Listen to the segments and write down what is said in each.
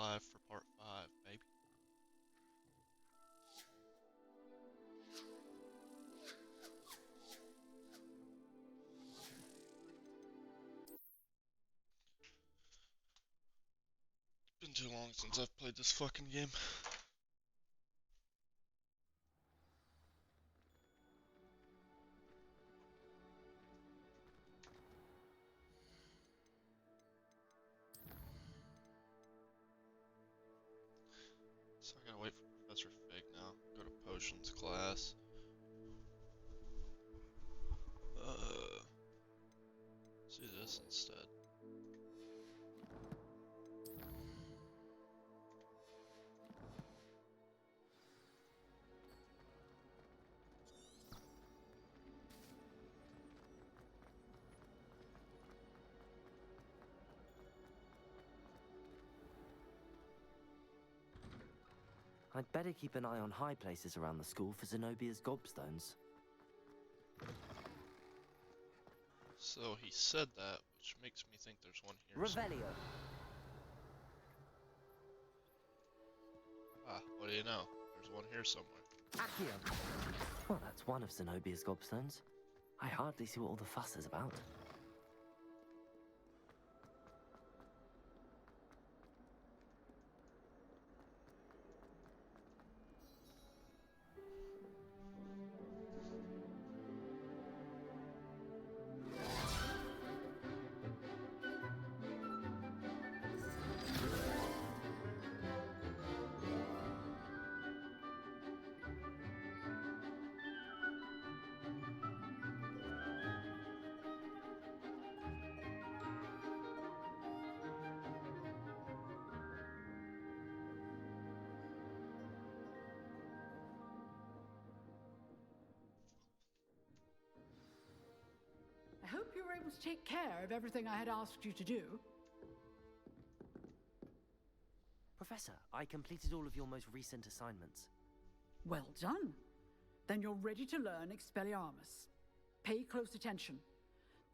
live for part 5, baby. It's been too long since I've played this fucking game. So I gotta wait for Professor Fig now. Go to potions class. Let's do this instead. I'd better keep an eye on high places around the school for Zenobia's gobstones. So he said that, which makes me think there's one here. Revelio! Ah, what do you know? There's one here somewhere. Accio! Well, that's one of Zenobia's gobstones. I hardly see what all the fuss is about. I hope you were able to take care of everything I had asked you to do. Professor, I completed all of your most recent assignments. Well done. Then you're ready to learn Expelliarmus. Pay close attention.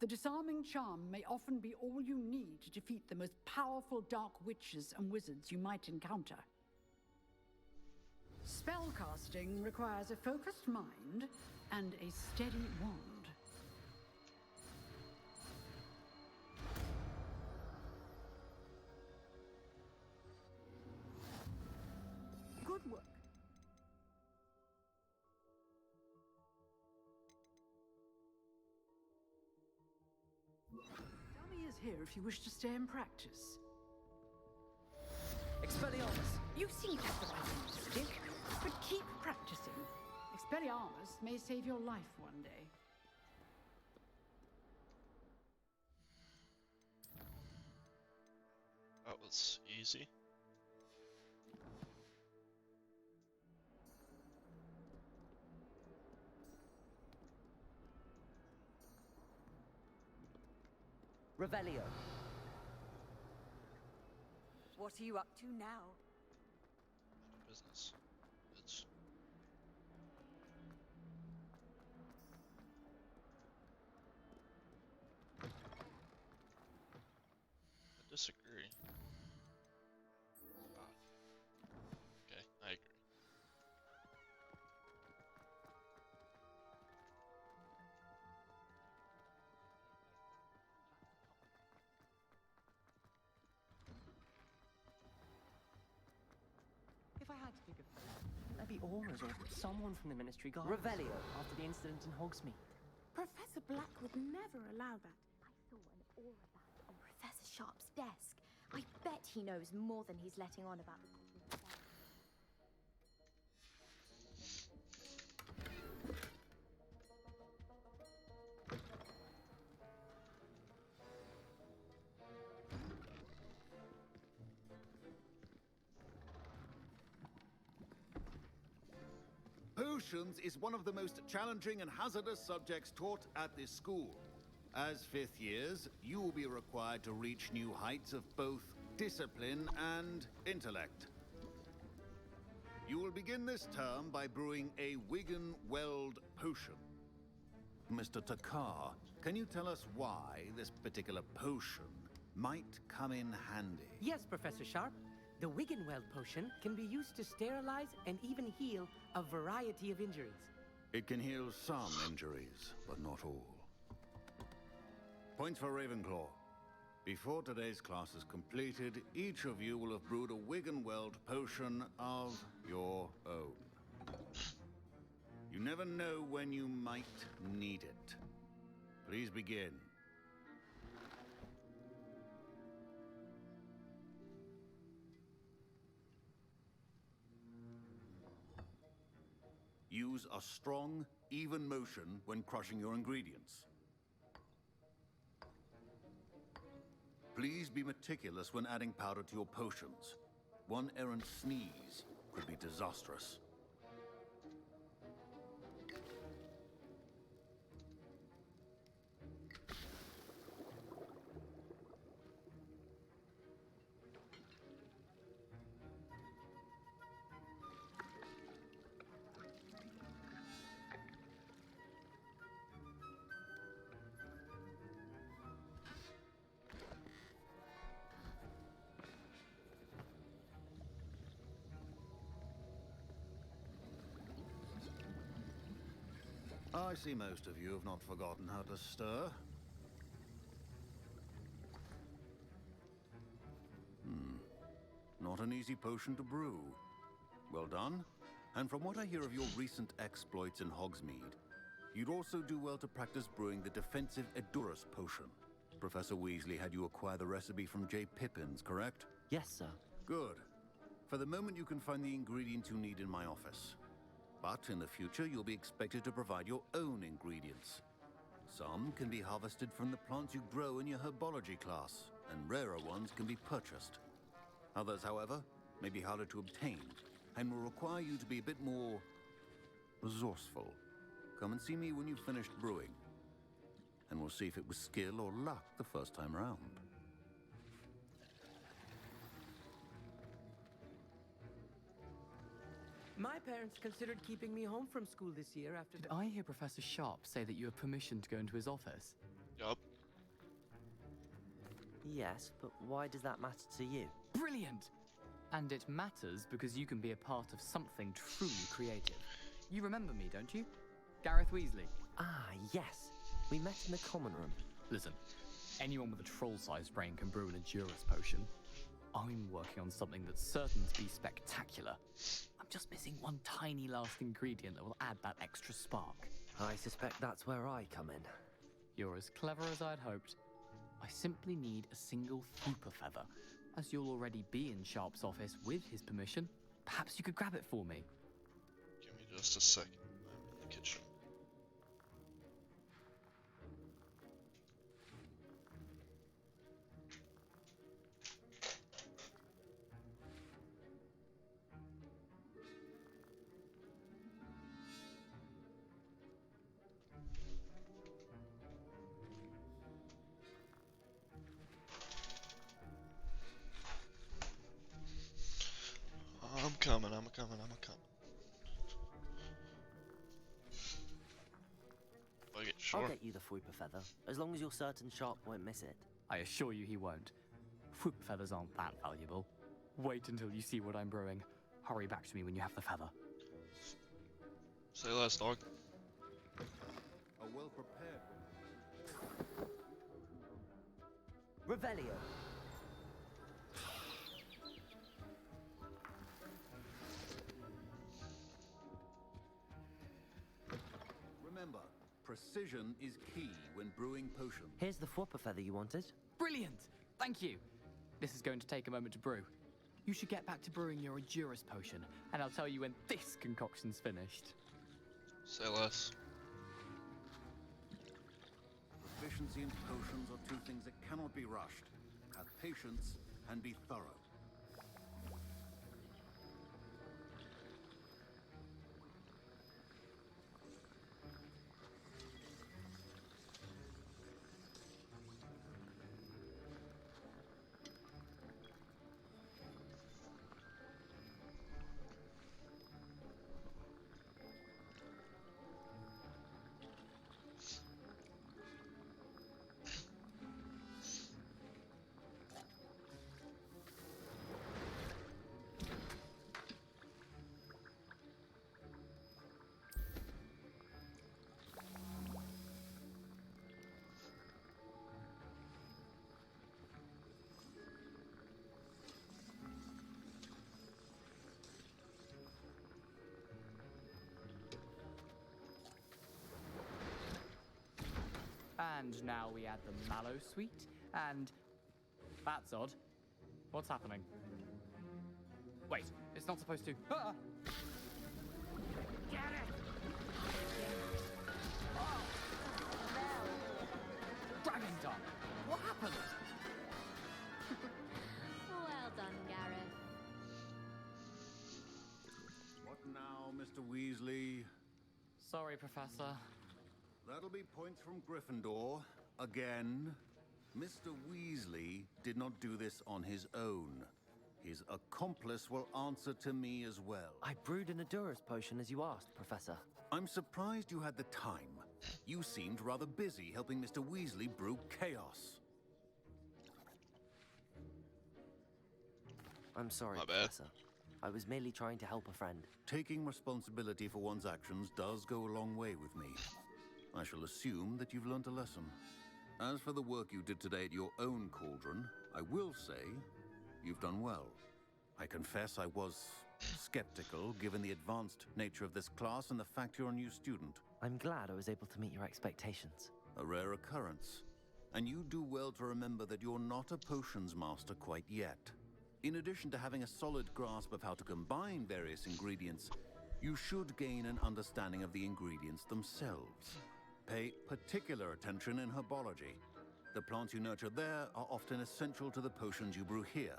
The disarming charm may often be all you need to defeat the most powerful dark witches and wizards you might encounter. Spellcasting requires a focused mind and a steady wand. Good work. Dummy is here if you wish to stay and practice. Expelliarmus! You seem to have the right end to stick, but keep practicing. Expelliarmus may save your life one day. That was easy. Revelio! What are you up to now? None of business. It's... I disagree. Ah. Okay, I agree. If I had to pick a favorite, maybe Aura's or someone from the Ministry Guard. Revelio! After the incident in Hogsmeade. Professor Black would never allow that. I saw an aura badge on Professor Sharp's desk. I bet he knows more than he's letting on about the Potions is one of the most challenging and hazardous subjects taught at this school. As fifth years, you will be required to reach new heights of both discipline and intellect. You will begin this term by brewing a Wigan Weld potion. Mr. Takar, can you tell us why this particular potion might come in handy? Yes, Professor Sharp. The Wiggenweld potion can be used to sterilize and even heal a variety of injuries. It can heal some injuries, but not all. Points for Ravenclaw. Before today's class is completed, each of you will have brewed a Wiggenweld potion of your own. You never know when you might need it. Please begin. Use a strong, even motion when crushing your ingredients. Please be meticulous when adding powder to your potions. One errant sneeze could be disastrous. I see most of you have not forgotten how to stir. Not an easy potion to brew. Well done. And from what I hear of your recent exploits in Hogsmeade, you'd also do well to practice brewing the defensive Edurus potion. Professor Weasley had you acquire the recipe from J. Pippin's, correct? Yes, sir. Good. For the moment, you can find the ingredients you need in my office. But in the future, you'll be expected to provide your own ingredients. Some can be harvested from the plants you grow in your herbology class, and rarer ones can be purchased. Others, however, may be harder to obtain, and will require you to be a bit more resourceful. Come and see me when you've finished brewing, and we'll see if it was skill or luck the first time round. My parents considered keeping me home from school this year after... Did I hear Professor Sharp say that you have permission to go into his office? Yup. Yes, but why does that matter to you? Brilliant! And it matters because you can be a part of something truly creative. You remember me, don't you? Gareth Weasley. Ah, yes. We met in the common room. Listen, anyone with a troll-sized brain can brew an Edurus potion. I'm working on something that's certain to be spectacular. I'm just missing one tiny last ingredient that will add that extra spark. I suspect that's where I come in. You're as clever as I'd hoped. I simply need a single Fooper feather. As you'll already be in Sharp's office with his permission, perhaps you could grab it for me. Give me just a second. I'm in the kitchen. I'm coming. Okay, sure. I'll get you the Fwooper feather, as long as you're certain Sharp won't miss it. I assure you he won't. Fooper feathers aren't that valuable. Wait until you see what I'm brewing. Hurry back to me when you have the feather. Say less, dog. A well-prepared... Revelio. Remember, precision is key when brewing potions. Here's the Fwooper feather you wanted. Brilliant! Thank you! This is going to take a moment to brew. You should get back to brewing your Edurus potion, and I'll tell you when this concoction's finished. Say less. Proficiency in potions are two things that cannot be rushed. Have patience and be thorough. And now we add the mallow sweet, and... That's odd. What's happening? Wait, it's not supposed to... Ah! Get it! Oh! Dragon Tongue! What happened? Well done, Gareth. What now, Mr. Weasley? Sorry, Professor. That'll be points from Gryffindor. Again. Mr. Weasley did not do this on his own. His accomplice will answer to me as well. I brewed an Adurus potion as you asked, Professor. I'm surprised you had the time. You seemed rather busy helping Mr. Weasley brew chaos. I'm sorry, My bad. Professor. I was merely trying to help a friend. Taking responsibility for one's actions does go a long way with me. I shall assume that you've learnt a lesson. As for the work you did today at your own cauldron, I will say you've done well. I confess I was skeptical given the advanced nature of this class and the fact you're a new student. I'm glad I was able to meet your expectations. A rare occurrence. And you do well to remember that you're not a potions master quite yet. In addition to having a solid grasp of how to combine various ingredients, you should gain an understanding of the ingredients themselves. Pay particular attention in herbology. The plants you nurture there are often essential to the potions you brew here.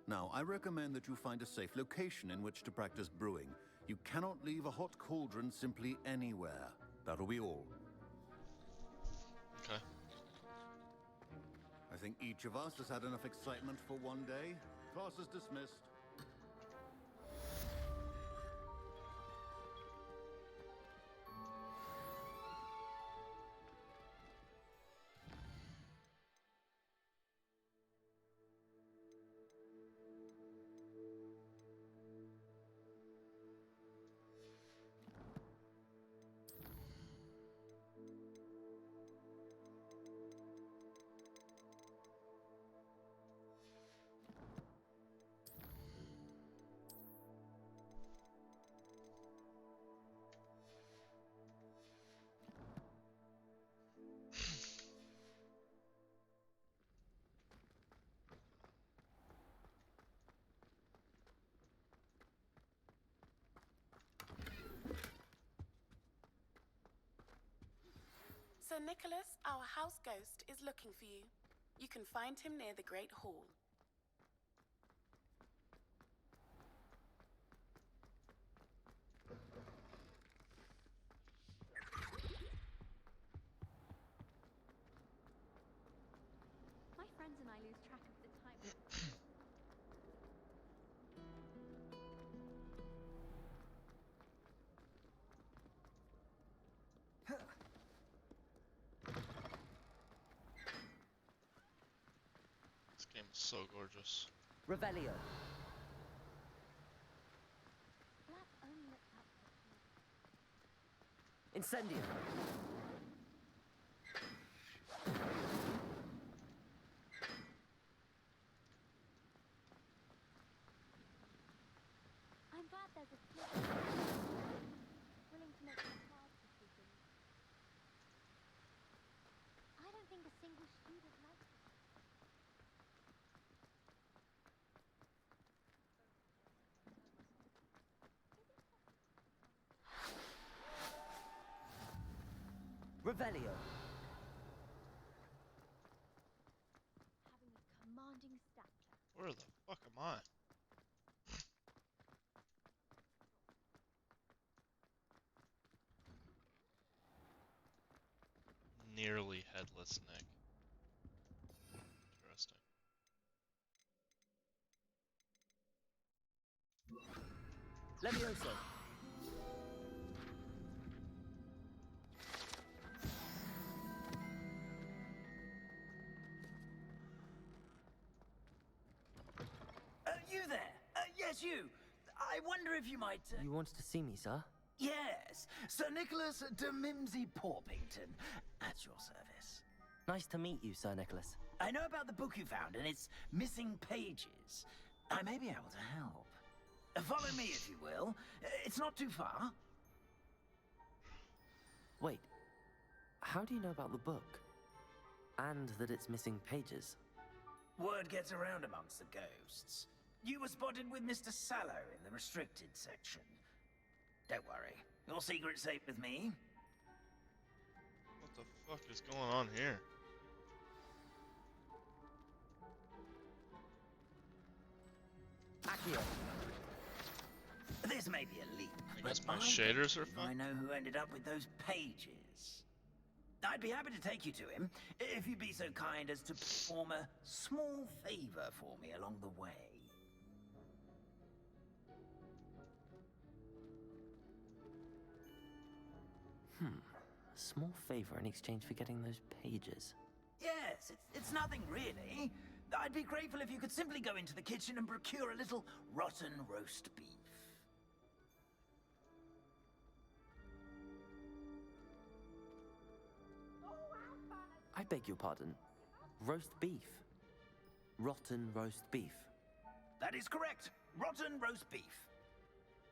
Now, I recommend that you find a safe location in which to practice brewing. You cannot leave a hot cauldron simply anywhere. That'll be all. Okay. I think each of us has had enough excitement for one day. Class is dismissed. Sir Nicholas, our house ghost, is looking for you. You can find him near the Great Hall. My friends and I lose track of the time. This game is so gorgeous. Revelio. Black only looks up. Incendio. I'm glad there's a split. Willing to make some hard decisions. I don't think a single student likes it. Revelio. Having a commanding stature. Where the fuck am I? Nearly headless Nick. Interesting. Levioso. You there? Yes, you. I wonder if you might... You wanted to see me, sir? Yes, Sir Nicholas de Mimsy Porpington, at your service. Nice to meet you, Sir Nicholas. I know about the book you found and its missing pages. I may be able to help. Follow me, if you will. It's not too far. Wait. How do you know about the book? And that it's missing pages. Word gets around amongst the ghosts. You were spotted with Mr. Sallow in the restricted section. Don't worry, your secret's safe with me. What the fuck is going on here? Accio. This may be a leap, I guess my but shaders are I fine. know who ended up with those pages. I'd be happy to take you to him, if you'd be so kind as to perform a small favor for me along the way. A small favor in exchange for getting those pages. Yes, it's nothing really. I'd be grateful if you could simply go into the kitchen and procure a little rotten roast beef. I beg your pardon. Roast beef. Rotten roast beef. That is correct. Rotten roast beef.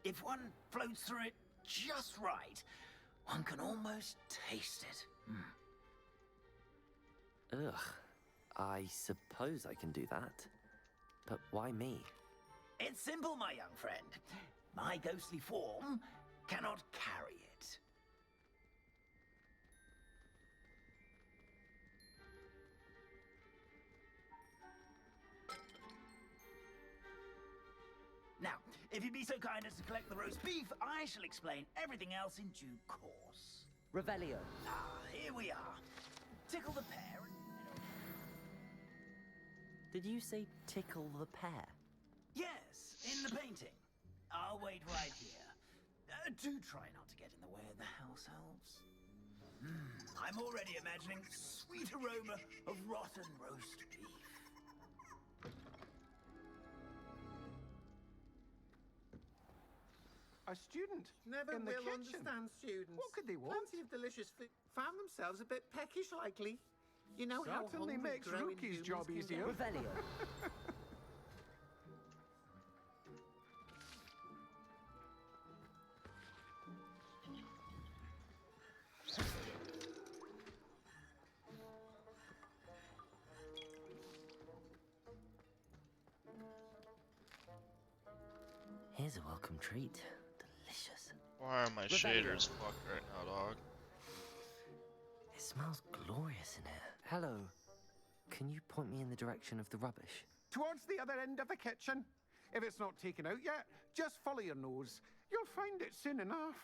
If one floats through it just right, one can almost taste it. Ugh. I suppose I can do that. But why me? It's simple, my young friend. My ghostly form cannot carry it. Now, if you'd be so kind as to collect the roast beef, I shall explain everything else in due course. Revelio. Ah, here we are. Tickle the pear and... Did you say tickle the pear? Yes, in the painting. I'll wait right here. Do try not to get in the way of the house elves. I'm already imagining the sweet aroma of rotten roast beef. A student Never in the will kitchen. understand students. What could they want? Plenty of delicious food. Found themselves a bit peckish, likely. You know how Certainly hungry makes growing Rookie's humans job can easier. get. Revelio. Here's a welcome treat. Delicious. Why are my shaders fucked right now, dog? It smells glorious in here. Hello. Can you point me in the direction of the rubbish? Towards the other end of the kitchen. If it's not taken out yet, just follow your nose. You'll find it soon enough.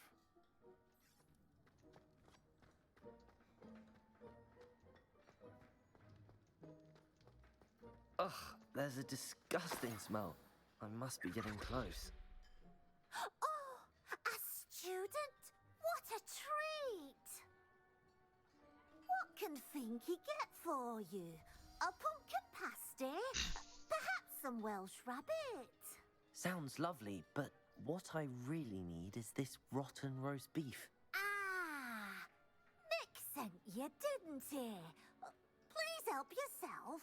Ugh, there's a disgusting smell. I must be getting close. Oh, a student? What a treat! What can Finky get for you? A pumpkin pasty? Perhaps some Welsh rabbit? Sounds lovely, but what I really need is this rotten roast beef. Ah, Nick sent you, didn't he? Please help yourself.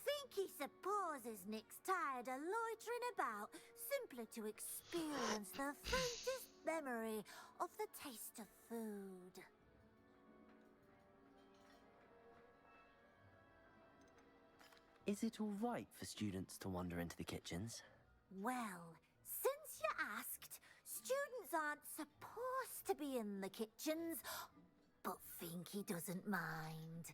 Finky supposes Nick's tired of loitering about simply to experience the faintest memory of the taste of food. Is it all right for students to wander into the kitchens? Well, since you asked, students aren't supposed to be in the kitchens, but Finky doesn't mind.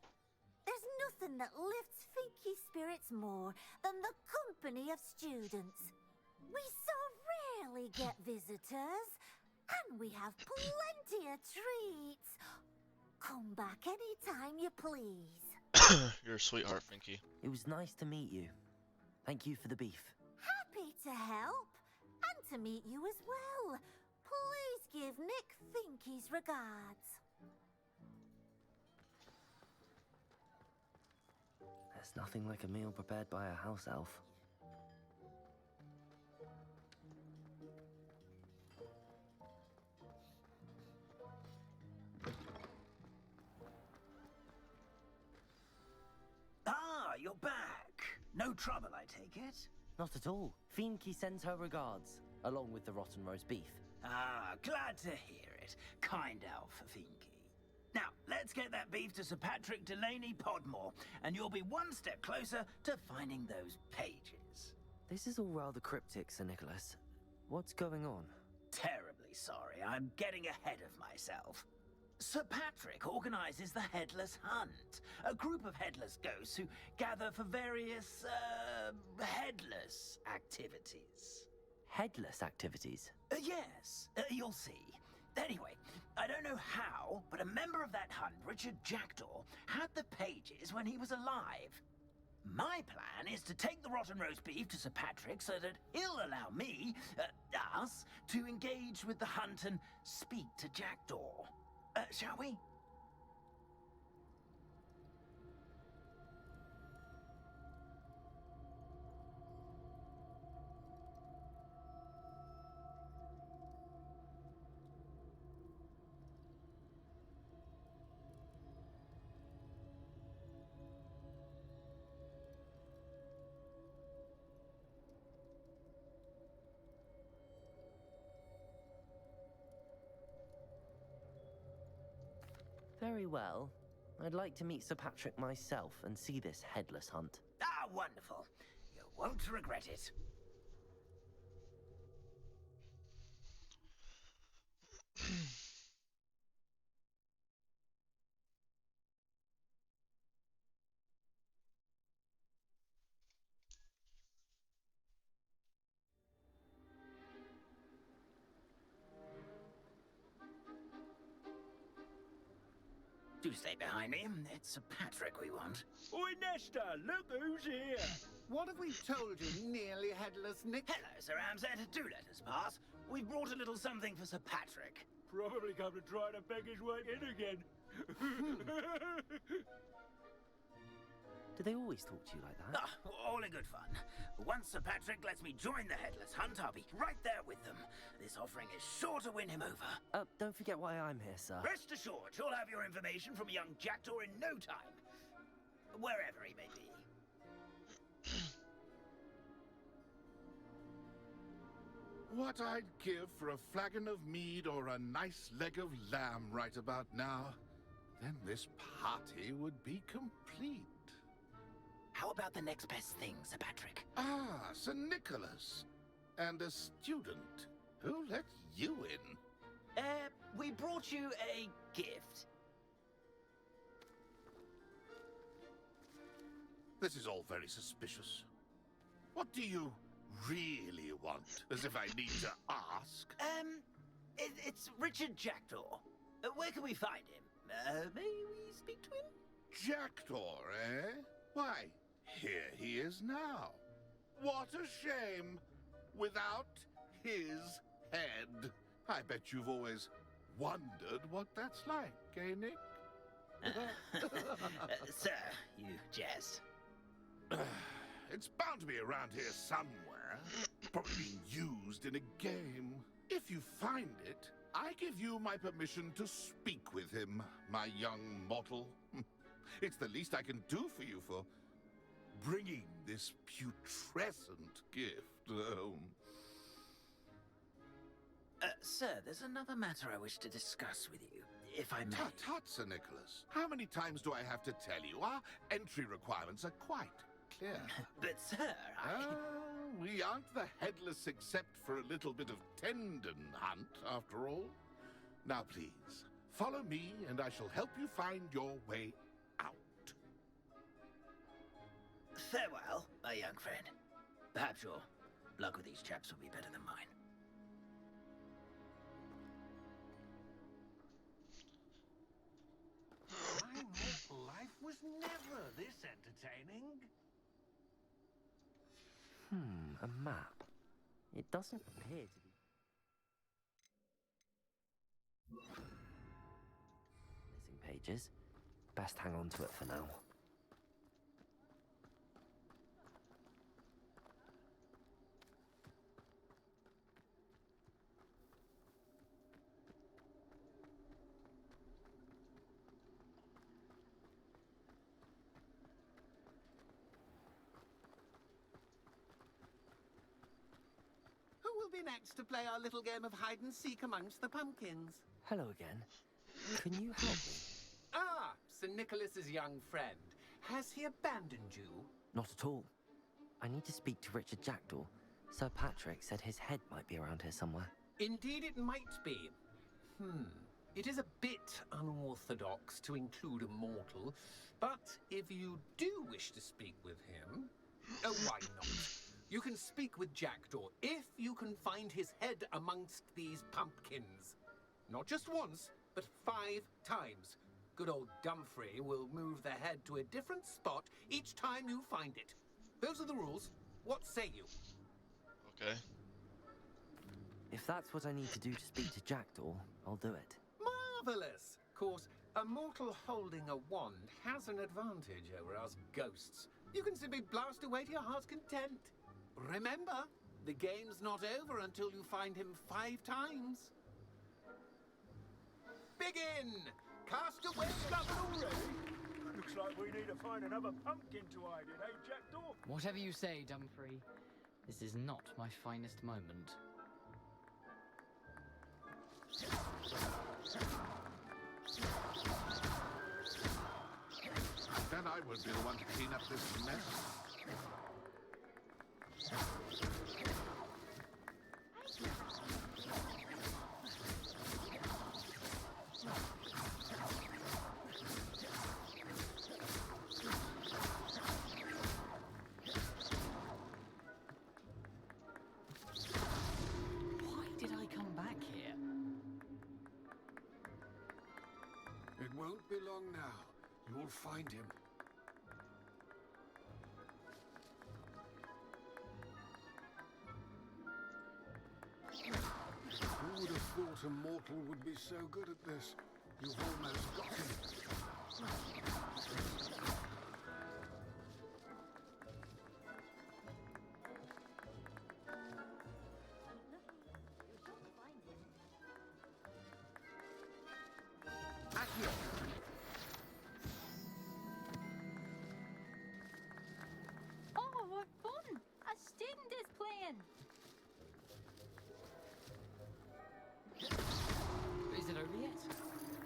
There's nothing that lifts Finky's spirits more than the company of students. We so rarely get visitors, and we have plenty of treats. Come back any time you please. You're a sweetheart, Finky. It was nice to meet you. Thank you for the beef. Happy to help, and to meet you as well. Please give Nick Finky's regards. There's nothing like a meal prepared by a house elf. Ah, you're back. No trouble, I take it? Not at all. Finky sends her regards, along with the rotten roast beef. Ah, glad to hear it. Kind elf, Finky. Now, let's Let's get that beef to Sir Patrick Delaney Podmore, and you'll be one step closer to finding those pages. This is all rather cryptic, Sir Nicholas. What's going on? Terribly sorry, I'm getting ahead of myself. Sir Patrick organizes the Headless Hunt, a group of headless ghosts who gather for various, headless activities. Headless activities? Yes, you'll see. Anyway, I don't know how, but a member of that hunt, Richard Jackdaw, had the pages when he was alive. My plan is to take the rotten roast beef to Sir Patrick so that he'll allow me, us, to engage with the hunt and speak to Jackdaw. Shall we? Very well. I'd like to meet Sir Patrick myself and see this headless hunt. Ah, wonderful. You won't regret it. Do stay behind me. It's Sir Patrick we want. Oi, Nesta, look who's here. What have we told you, nearly headless Nick? Hello, Sir Ramsed. Do let us pass. We've brought a little something for Sir Patrick. Probably come to try to beg his way in again. Do they always talk to you like that? Ah, all in good fun. Once Sir Patrick lets me join the Headless Hunt, I'll be right there with them. This offering is sure to win him over. Don't forget why I'm here, sir. Rest assured, you'll have your information from young Jackdaw in no time. Wherever he may be. What I'd give for a flagon of mead or a nice leg of lamb right about now. Then this party would be complete. How about the next best thing, Sir Patrick? Ah, Sir Nicholas. And a student. Who let you in? We brought you a gift. This is all very suspicious. What do you really want? As if I need to ask. It's Richard Jackdaw. Where can we find him? May we speak to him? Jackdaw, eh? Why, here he is now. What a shame. Without his head. I bet you've always wondered what that's like, eh, Nick? Sir, you jest. It's bound to be around here somewhere. Probably being used in a game. If you find it, I give you my permission to speak with him, my young mortal. It's the least I can do for you for bringing this putrescent gift home. Sir, there's another matter I wish to discuss with you, if I may. Tut, Sir Nicholas. How many times do I have to tell you? Our entry requirements are quite clear. But, sir, we aren't the headless except for a little bit of tendon hunt, after all. Now, please, follow me, and I shall help you find your way out. Farewell, my young friend. Perhaps your luck with these chaps will be better than mine. Life was never this entertaining. A map. It doesn't appear to be... Missing pages. Best hang on to it for now. Who will be next to play our little game of hide and seek amongst the pumpkins? Hello again. Can you help me? Ah, Sir Nicholas's young friend. Has he abandoned you? Not at all. I need to speak to Richard Jackdaw. Sir Patrick said his head might be around here somewhere. Indeed it might be. It is a bit unorthodox to include a mortal, but if you do wish to speak with him, why not? You can speak with Jackdaw if you can find his head amongst these pumpkins. Not just once, but 5 times. Good old Dumfrey will move the head to a different spot each time you find it. Those are the rules. What say you? Okay. If that's what I need to do to speak to Jackdaw, I'll do it. Marvelous! Of course, a mortal holding a wand has an advantage over us ghosts. You can simply blast away to your heart's content. Remember, the game's not over until you find him 5 times. Begin! Cast away nothing already. Looks like we need to find another pumpkin to hide in, eh, Jackdaw? Whatever you say, Dumfrey. This is not my finest moment. Then I won't be the one to clean up this mess. Why did I come back here? It won't be long now. You'll find him. Who would have thought a mortal would be so good at this? You've almost got him. Oh, what fun! A student is playing. Is it over yet?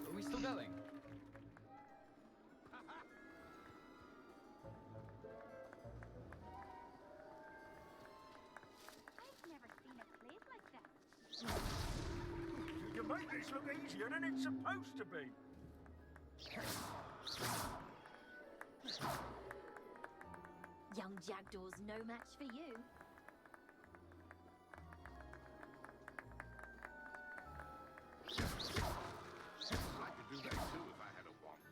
Are we still going? I've never seen it played like this. You make this look easier than it's supposed to be. Young Jackdaw's no match for you. I could do that too if I had a wand.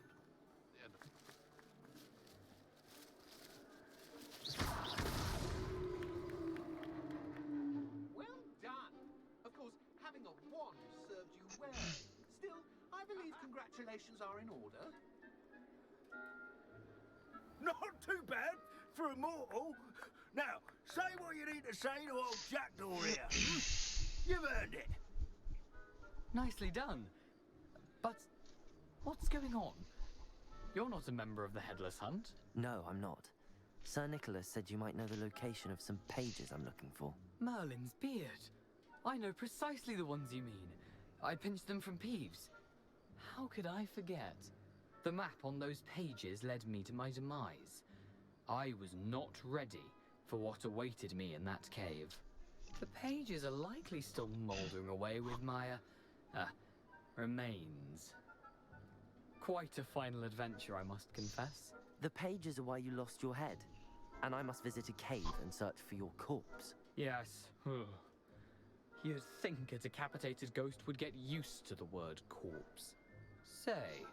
Well done! Of course, having a wand served you well. Still, I believe congratulations are in order. Not too bad for a mortal. Now, say what you need to say to old Jackdaw here. You've earned it. Nicely done. But what's going on? You're not a member of the Headless Hunt. No, I'm not. Sir Nicholas said you might know the location of some pages I'm looking for. Merlin's beard. I know precisely the ones you mean. I pinched them from Peeves. How could I forget? The map on those pages led me to my demise. I was not ready for what awaited me in that cave. The pages are likely still mouldering away with my, remains. Quite a final adventure, I must confess. The pages are why you lost your head, and I must visit a cave and search for your corpse. Yes. You'd think a decapitated ghost would get used to the word corpse. Say,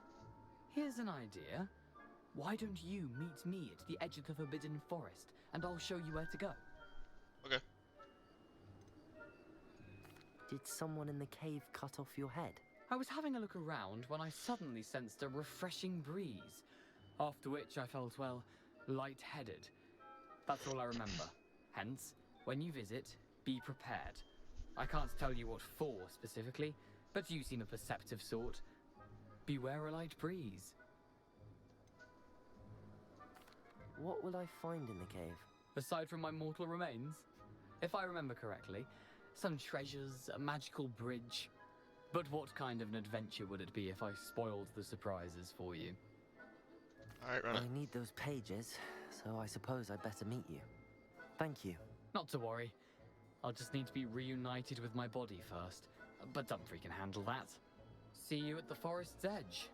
here's an idea. Why don't you meet me at the edge of the Forbidden Forest, and I'll show you where to go? Okay. Did someone in the cave cut off your head? I was having a look around when I suddenly sensed a refreshing breeze, after which I felt, well, lightheaded. That's all I remember. Hence, when you visit, be prepared. I can't tell you what for specifically, but you seem a perceptive sort. Beware a light breeze. What will I find in the cave? Aside from my mortal remains, if I remember correctly, some treasures, a magical bridge. But what kind of an adventure would it be if I spoiled the surprises for you? Alright, run it. I need those pages, so I suppose I better meet you. Thank you. Not to worry. I'll just need to be reunited with my body first. But Dumfries can handle that. See you at the forest's edge.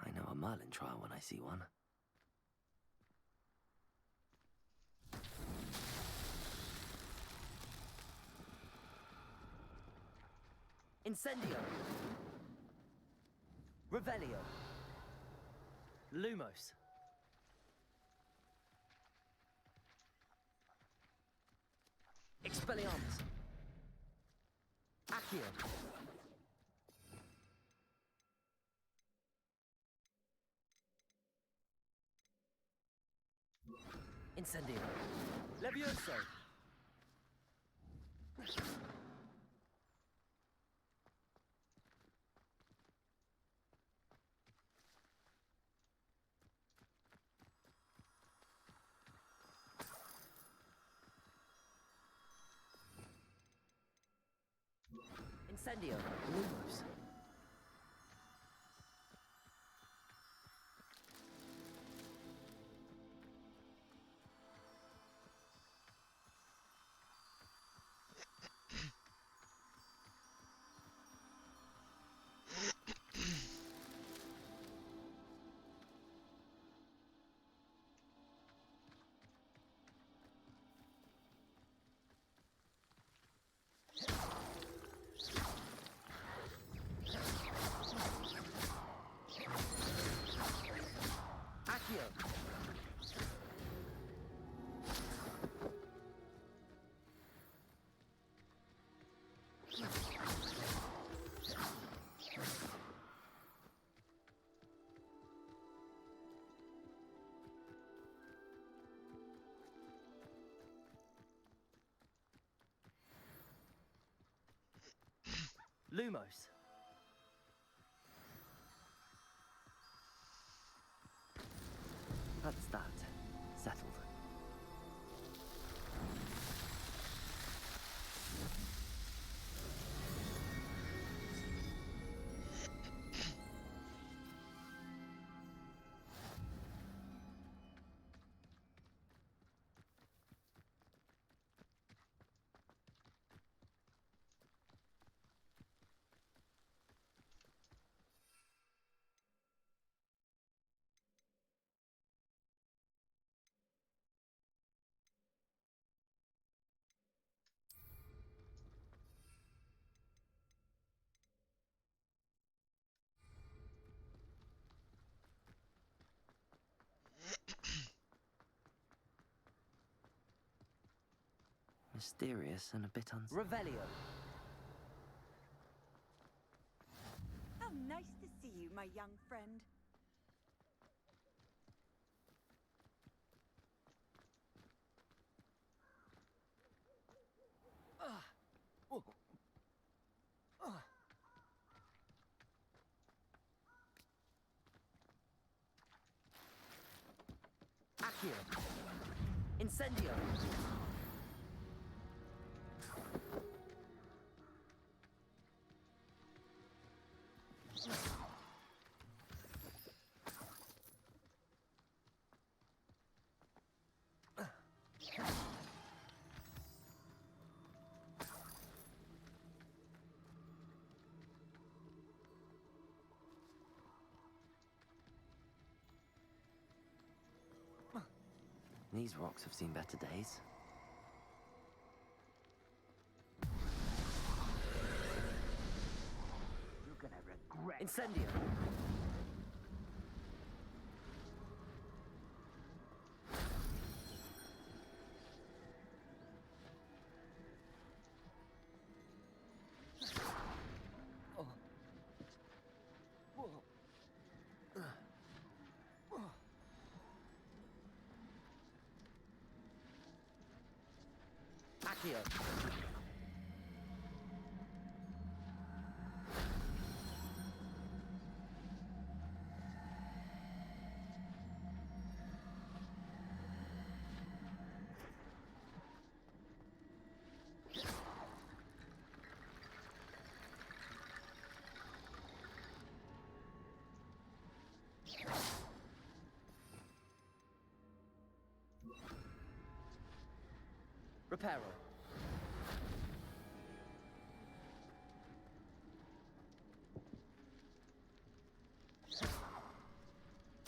I know a Merlin trial when I see one. Incendio! Revelio! Lumos! Expelliarmus! Accio! Incendio! Levioso! Incendio! Lumos! Lumos. Mysterious and a bit Revelio. How nice to see you, my young friend. Accio. Incendio. These rocks have seen better days. You're gonna regret. Incendio. Accio. Reparo.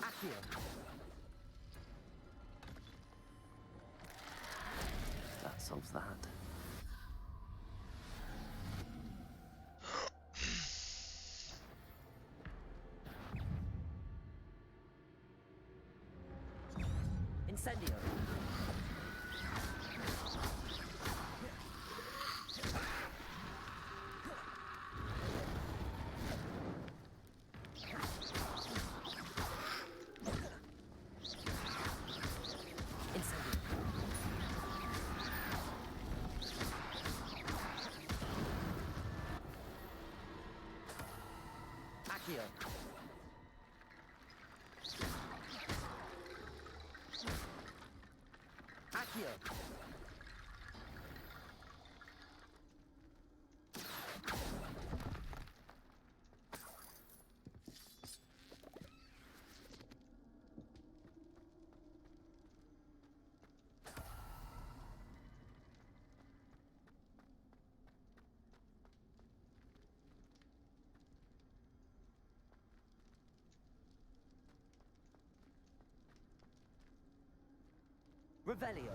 Accio. That solves that. Incendio. Accio. Accio. Revelio.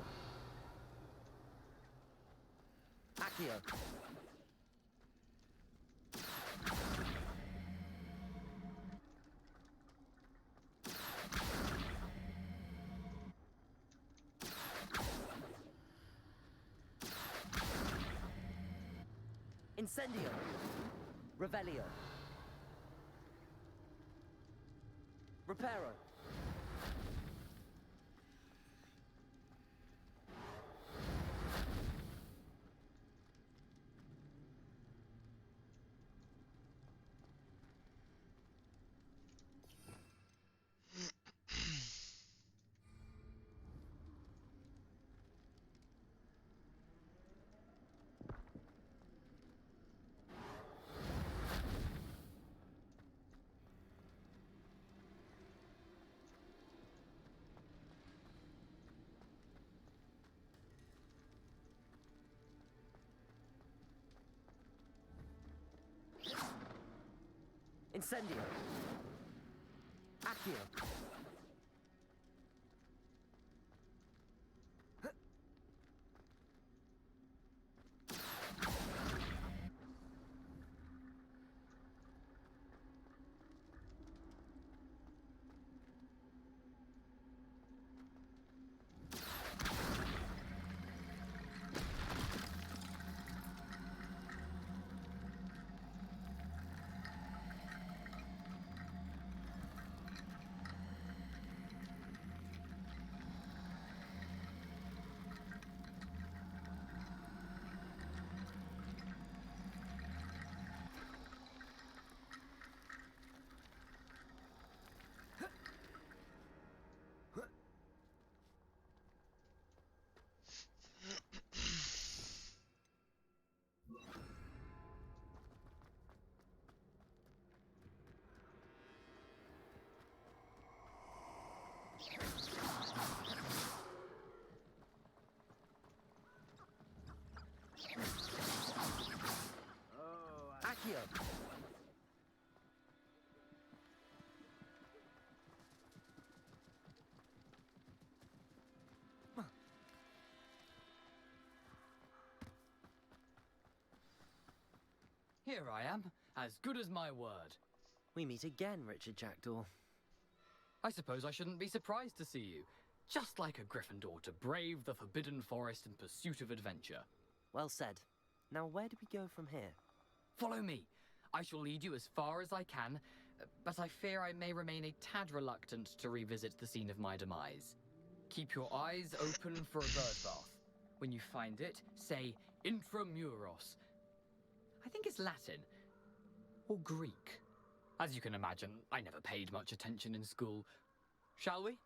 Accio. Incendio. Revelio. Reparo. Incendio. Accio. Accio! Here I am, as good as my word. We meet again, Richard Jackdaw. I suppose I shouldn't be surprised to see you. Just like a Gryffindor to brave the Forbidden Forest in pursuit of adventure. Well said. Now where do we go from here? Follow me. I shall lead you as far as I can, but I fear I may remain a tad reluctant to revisit the scene of my demise. Keep your eyes open for a bird bath. When you find it, say Intramuros. I think it's Latin. Or Greek. As you can imagine, I never paid much attention in school. Shall we?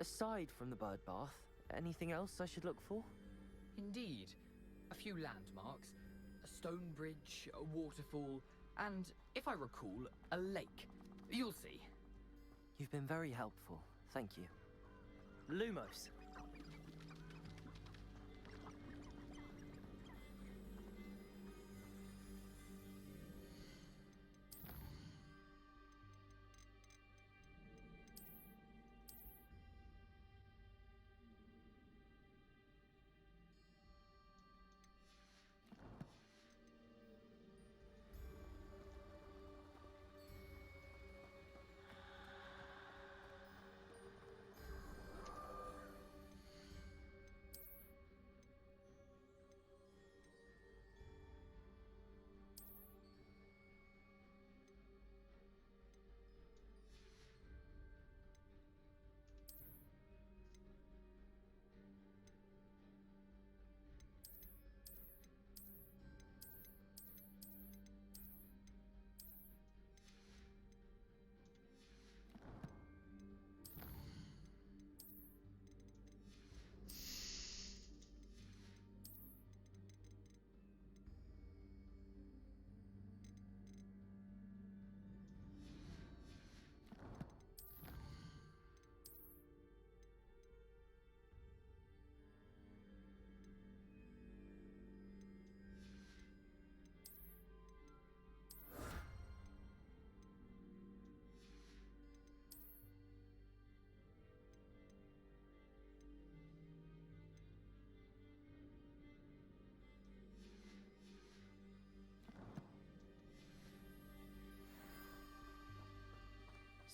Aside from the bird bath, anything else I should look for? Indeed. A few landmarks. A stone bridge, a waterfall, and, if I recall, a lake. You'll see. You've been very helpful. Thank you. Lumos.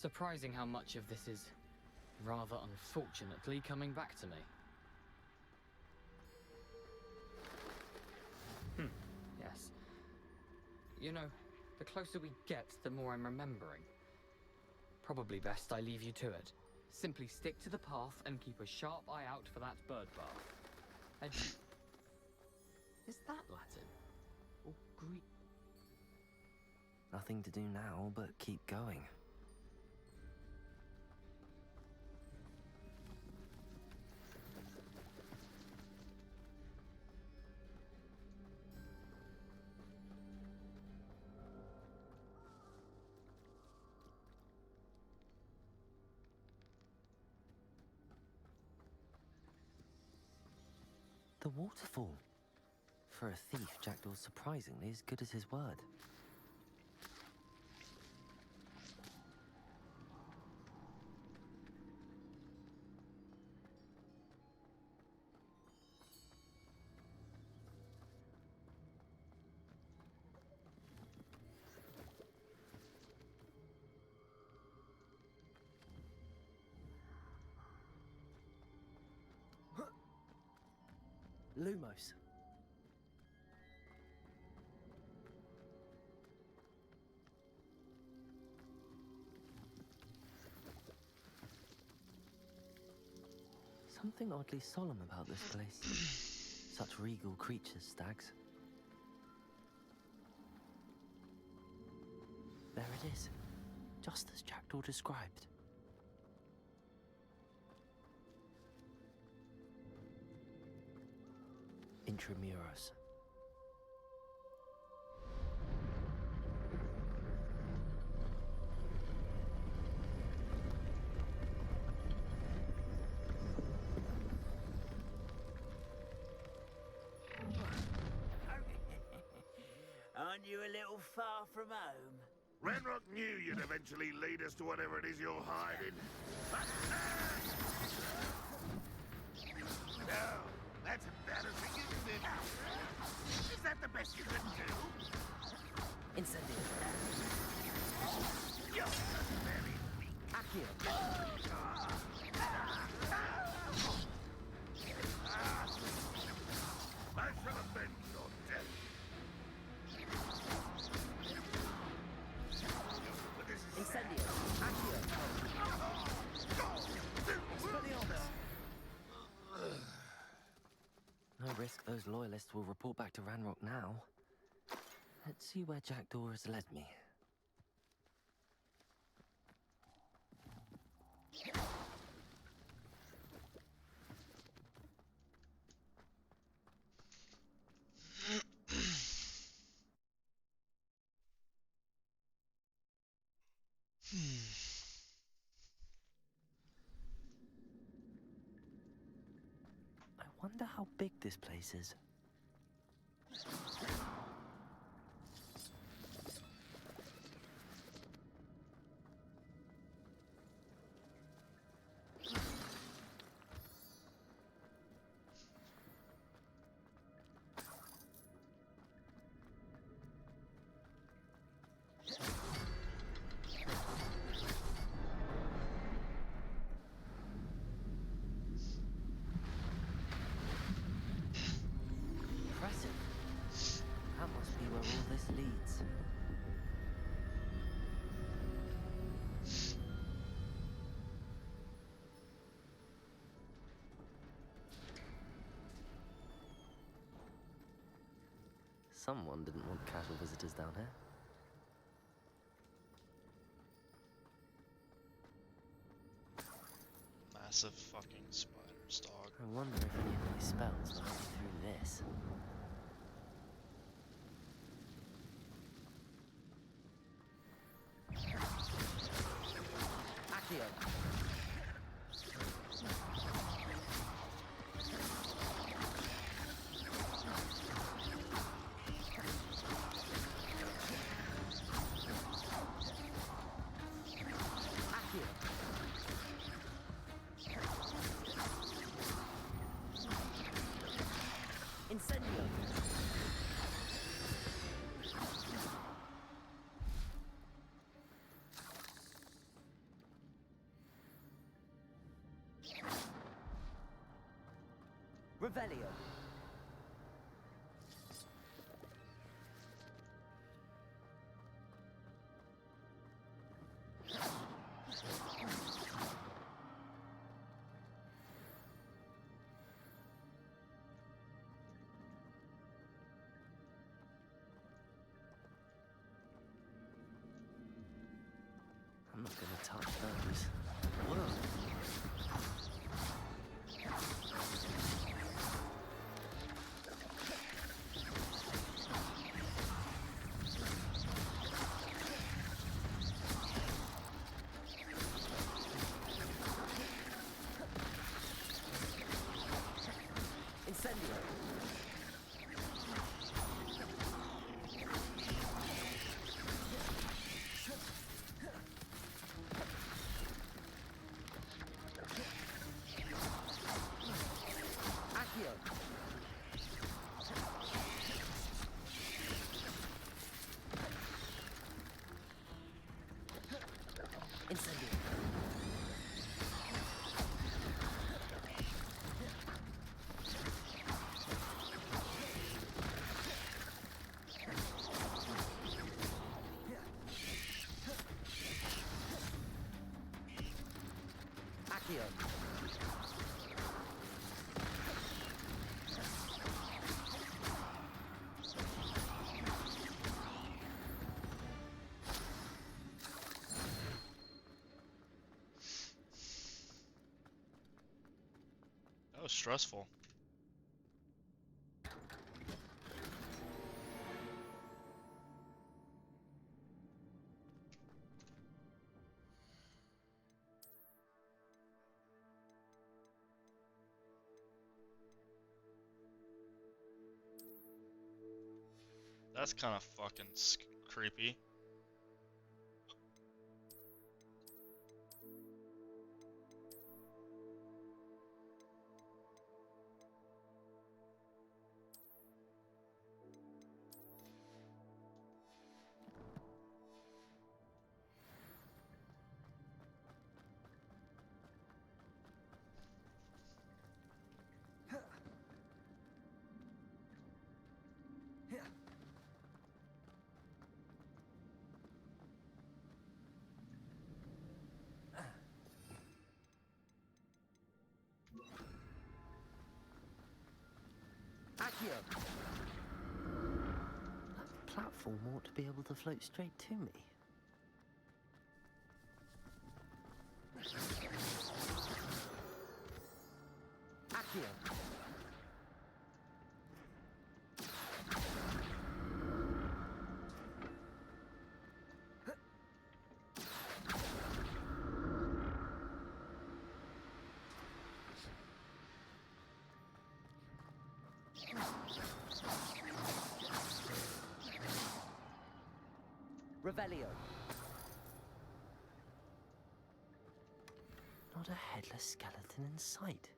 Surprising how much of this is, rather unfortunately, coming back to me. Yes. You know, the closer we get, the more I'm remembering. Probably best I leave you to it. Simply stick to the path and keep a sharp eye out for that bird bath. And is that Latin? Or Greek? Nothing to do now but keep going. The waterfall. For a thief, Jackdaw's surprisingly as good as his word. Lumos. Something oddly solemn about this place. Such regal creatures, stags. There it is, just as Jackdaw described. Intramuros. far from home. Renrock knew you'd eventually lead us to whatever it is you're hiding. No, that's embarrassing, isn't it? Is that the best you can do? Incendio. You're very weak. Accio. I shall avenge your death. Incendio. Accio. No risk those loyalists will report back to Ranrock now. Let's see where Jackdaw has led me. I wonder how big this place is. Impressive. That must be where all this leads. Someone didn't want casual visitors down here. Massive fucking spiders, dog. I wonder if any of my spells will help me through this. Accio. Incendio. Revelio. I'm not gonna touch those. Whoa. Incendio. Accio. Incendio. Accio. That was stressful. That's kind of fucking creepy. Accio! That platform ought to be able to float straight to me. Accio! Revelio. Not a headless skeleton in sight.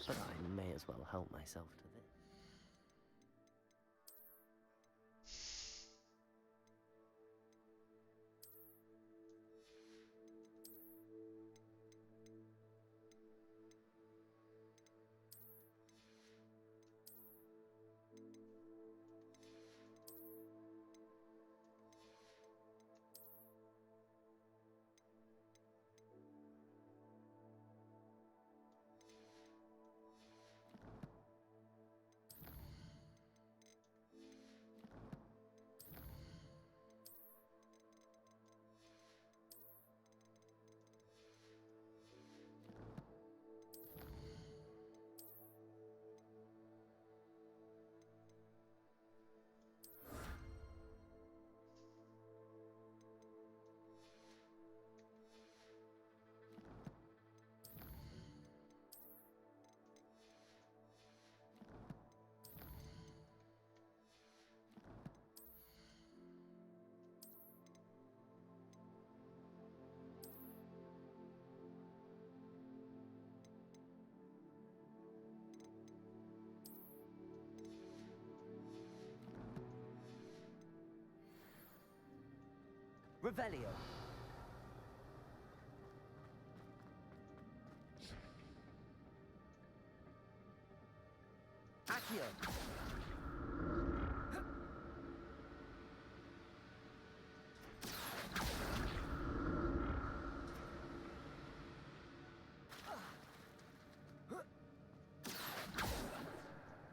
But I may as well help myself to this. Revelio. Accio.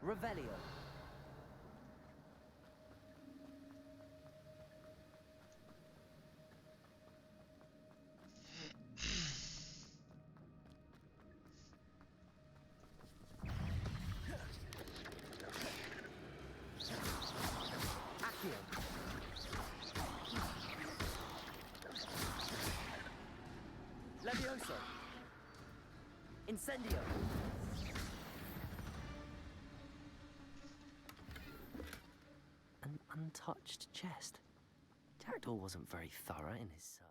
Revelio. Levioso. Incendio. An untouched chest. Jackdaw wasn't very thorough in his search.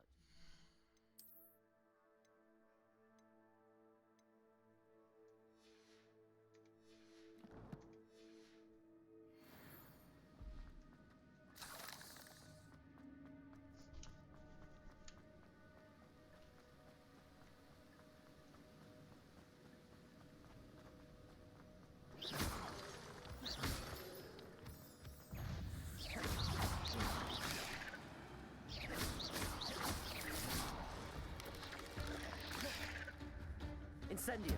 Incendio.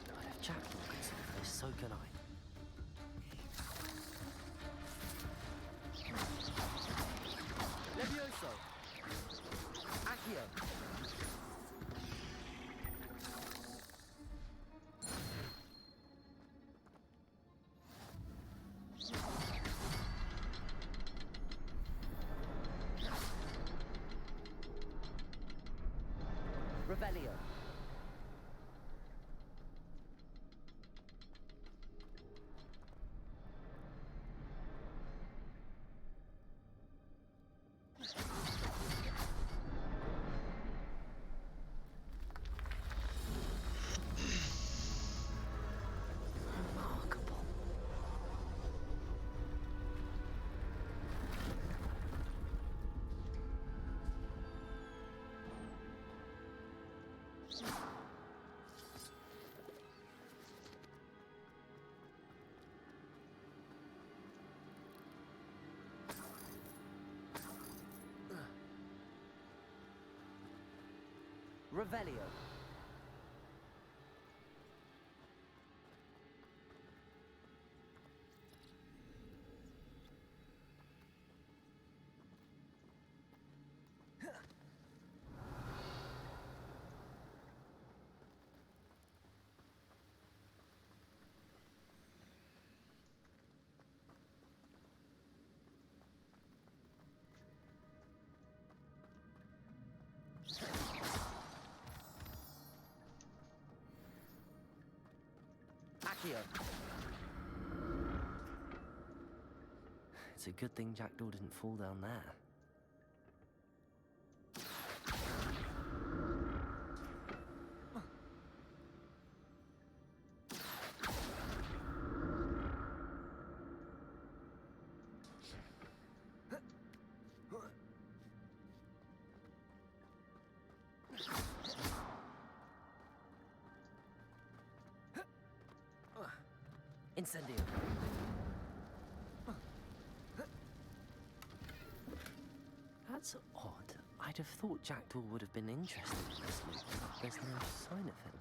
But if Jackdaw can solve this, so can I. Levioso. Accio. Revelio. Revelio. Accio. It's a good thing Jackdaw didn't fall down there. Incendio. That's odd. I'd have thought Jackdaw would have been interested in this loot, but there's no sign of him.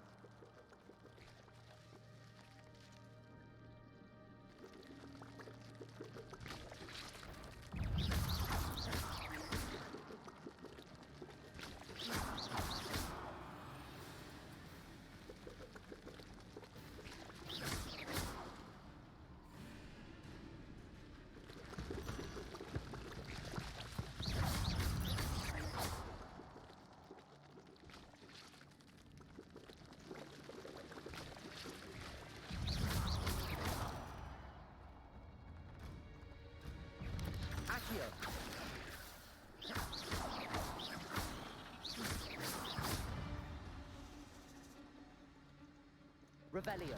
Revelio.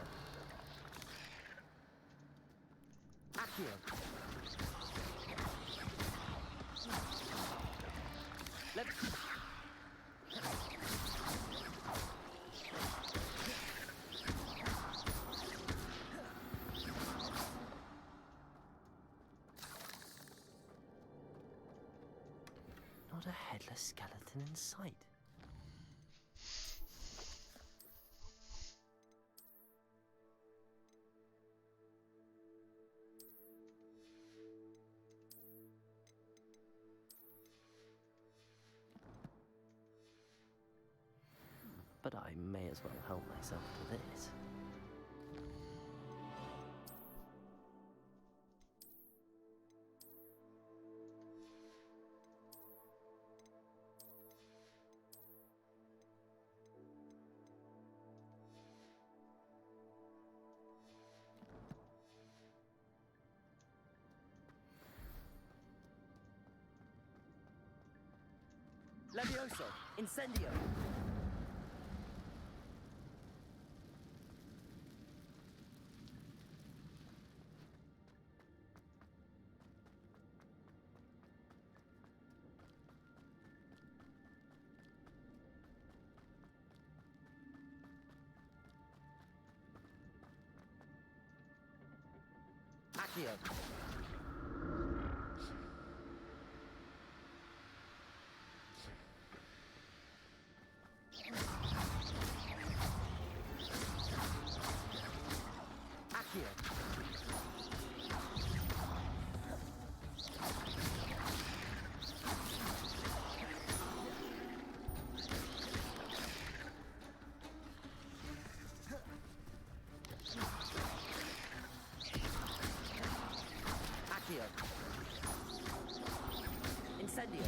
Accio. Not a headless skeleton in sight. But I may as well help myself to this. Levioso! Incendio! Accio. Incendio.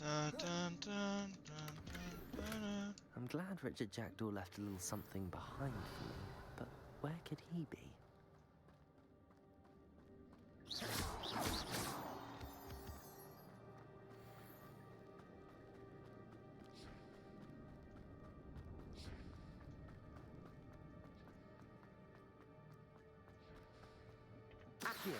Dun, dun, dun, dun, dun, dun. I'm glad Richard Jackdaw left a little something behind for me, but where could he be? Accio.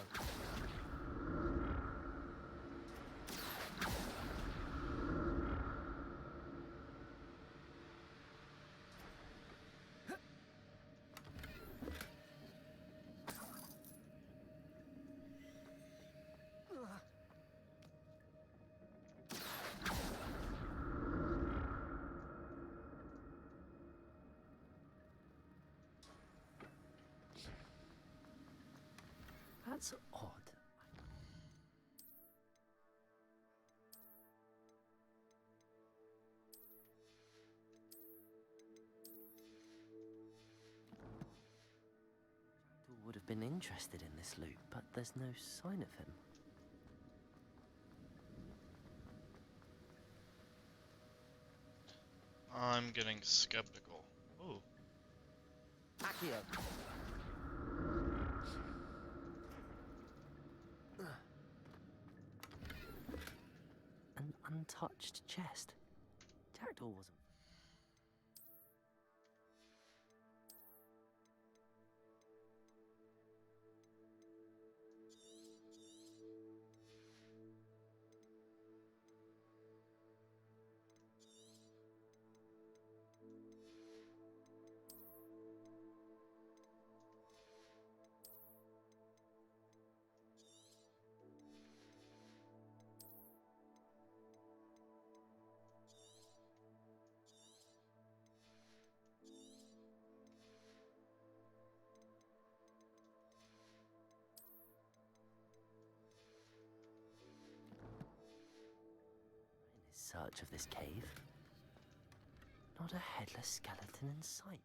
That's odd. Would have been interested in this loot, but there's no sign of him. I'm getting skeptical. Ooh. Accio. An untouched chest. Jackdaw wasn't. Search of this cave. Not a headless skeleton in sight.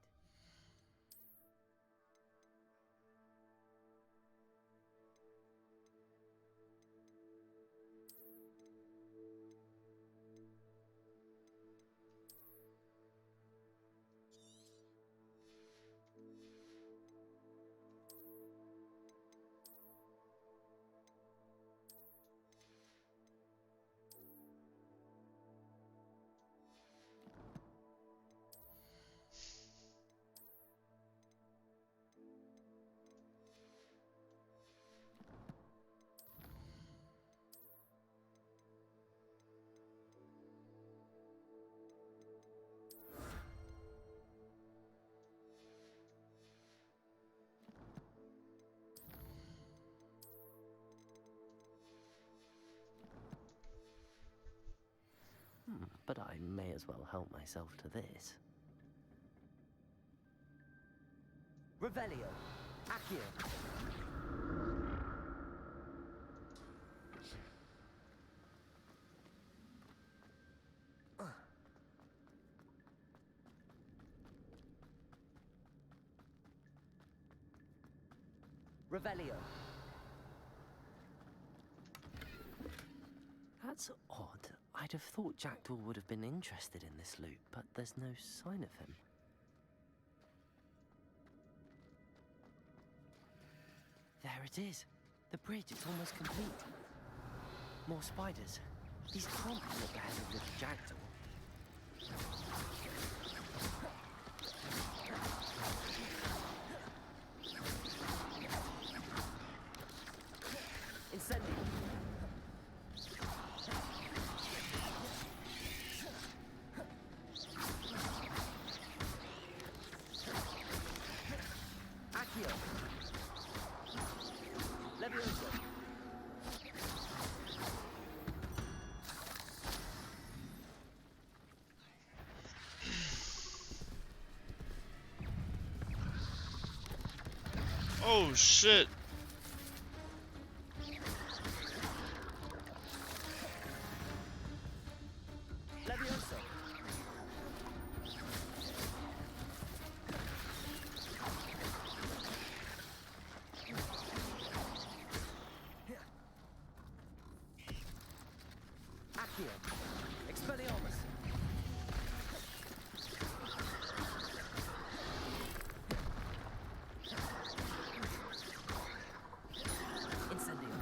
But I may as well help myself to this. Revelio. Accio. Revelio. That's odd. I'd have thought Jackdaw would have been interested in this loot, but there's no sign of him. There it is. The bridge, it's almost complete. More spiders. These can't be the band of little Jackdaw. Incendio. Accio. Levioso. Oh shit! Levioso. Accio. Expelliarmus. Incendio.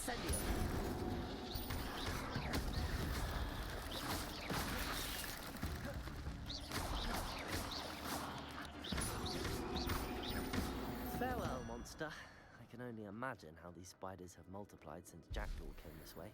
Incendio. Farewell, monster. I can only imagine how these spiders have multiplied since Jackdaw came this way.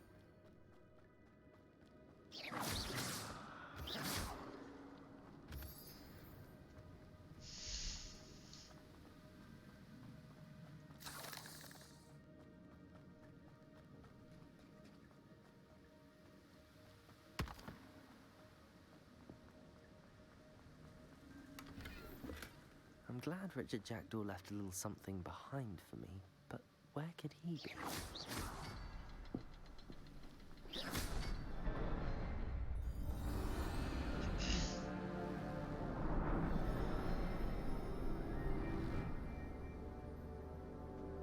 I'm glad Richard Jackdaw left a little something behind for me, but where could he be?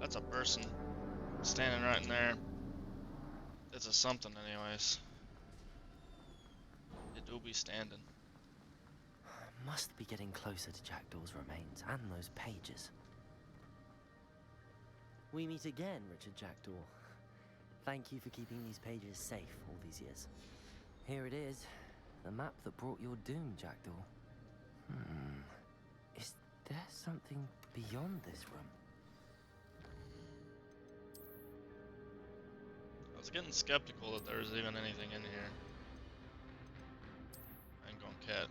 That's a person standing right in there. It's a something anyways. It do be standing. Must be getting closer to Jackdaw's remains and those pages. We meet again, Richard Jackdaw. Thank you for keeping these pages safe all these years. Here it is, the map that brought your doom, Jackdaw. Is there something beyond this room? I was getting skeptical that there was even anything in here. I ain't going cat.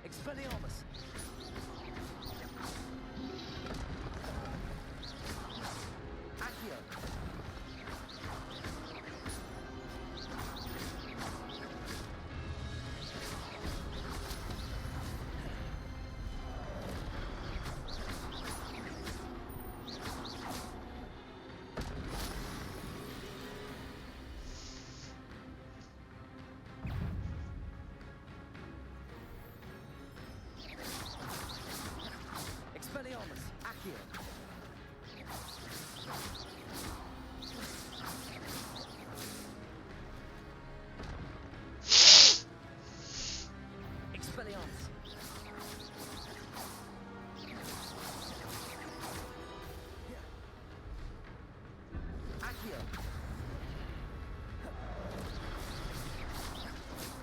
Expelliarmus! Accio! Expelliarmus! Accio! Expelliarmus! Accio!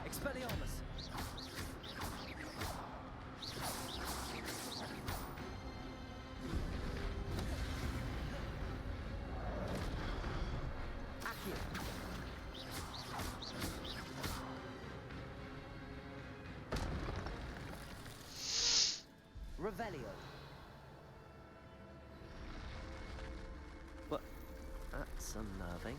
Expelliarmus! Revelio. What? That's unnerving.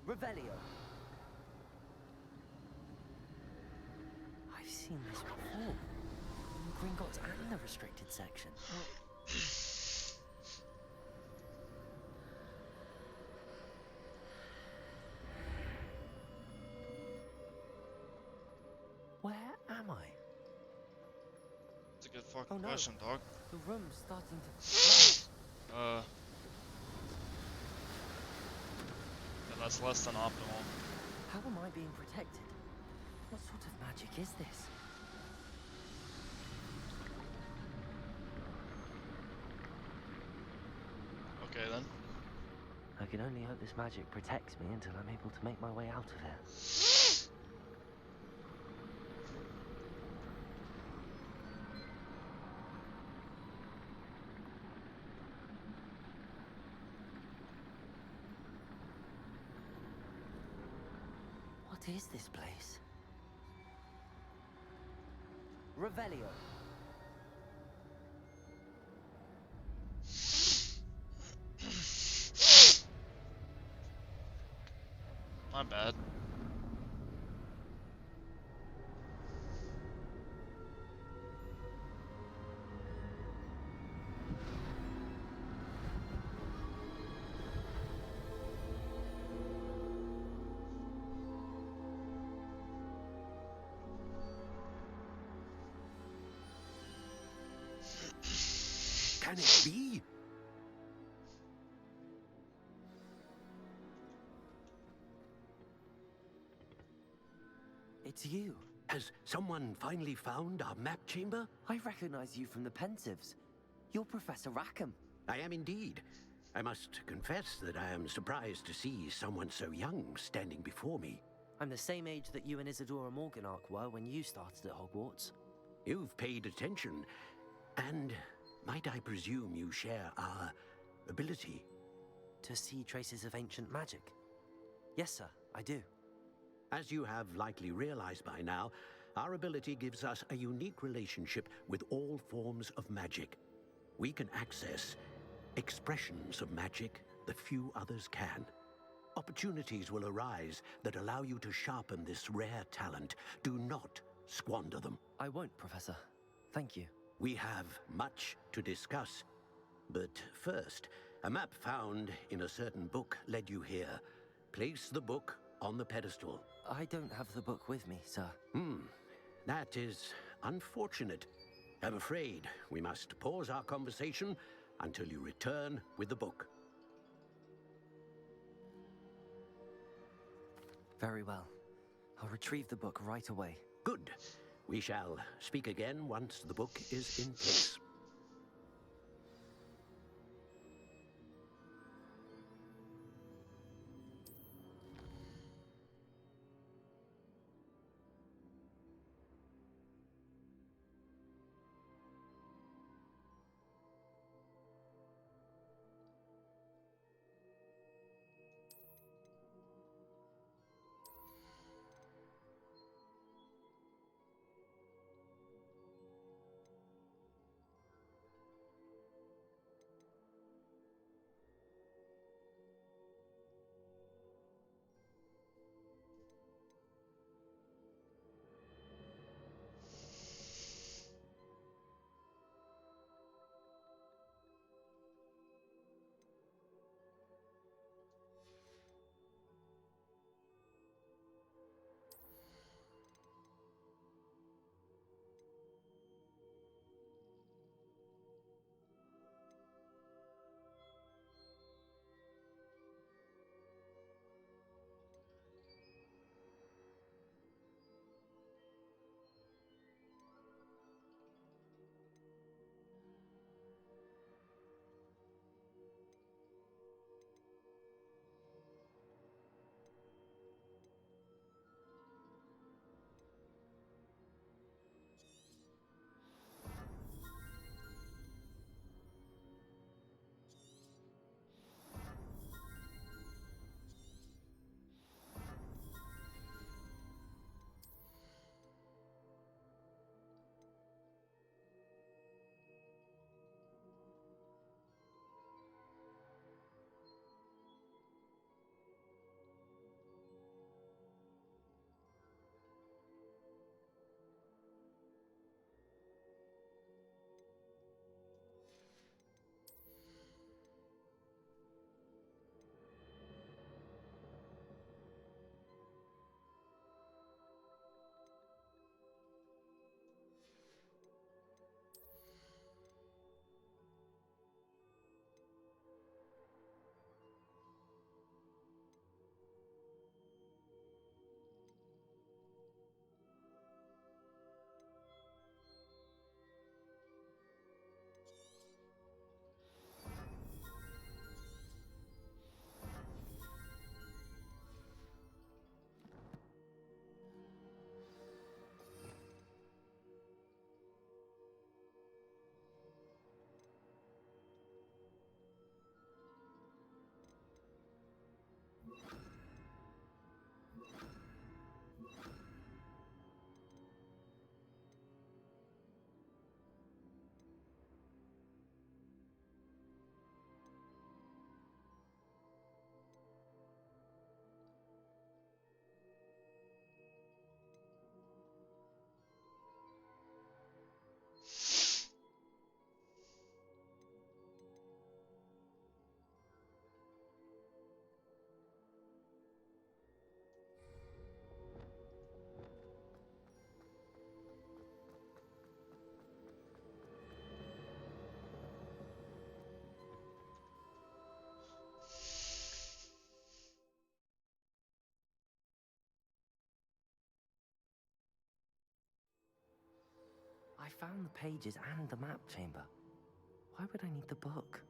Revelio. I've seen this before. In Gringotts and the restricted section. Where am I? It's a good fucking question, dog. The room's starting to... Yeah, that's less than optimal. How am I being protected? What sort of magic is this? Okay then. I can only hope this magic protects me until I'm able to make my way out of here. What is this place? Revelio. My bad. Can it be? It's you. Has someone finally found our map chamber? I recognize you from the Pensives. You're Professor Rackham. I am indeed. I must confess that I am surprised to see someone so young standing before me. I'm the same age that you and Isadora Morganach were when you started at Hogwarts. You've paid attention, and might I presume you share our ability? To see traces of ancient magic? Yes, sir, I do. As you have likely realized by now, our ability gives us a unique relationship with all forms of magic. We can access expressions of magic that few others can. Opportunities will arise that allow you to sharpen this rare talent. Do not squander them. I won't, Professor. Thank you. We have much to discuss. But first, a map found in a certain book led you here. Place the book on the pedestal. I don't have the book with me, sir. That is unfortunate. I'm afraid we must pause our conversation until you return with the book. Very well. I'll retrieve the book right away. Good. We shall speak again once the book is in place. I found the pages and the map chamber. Why would I need the book?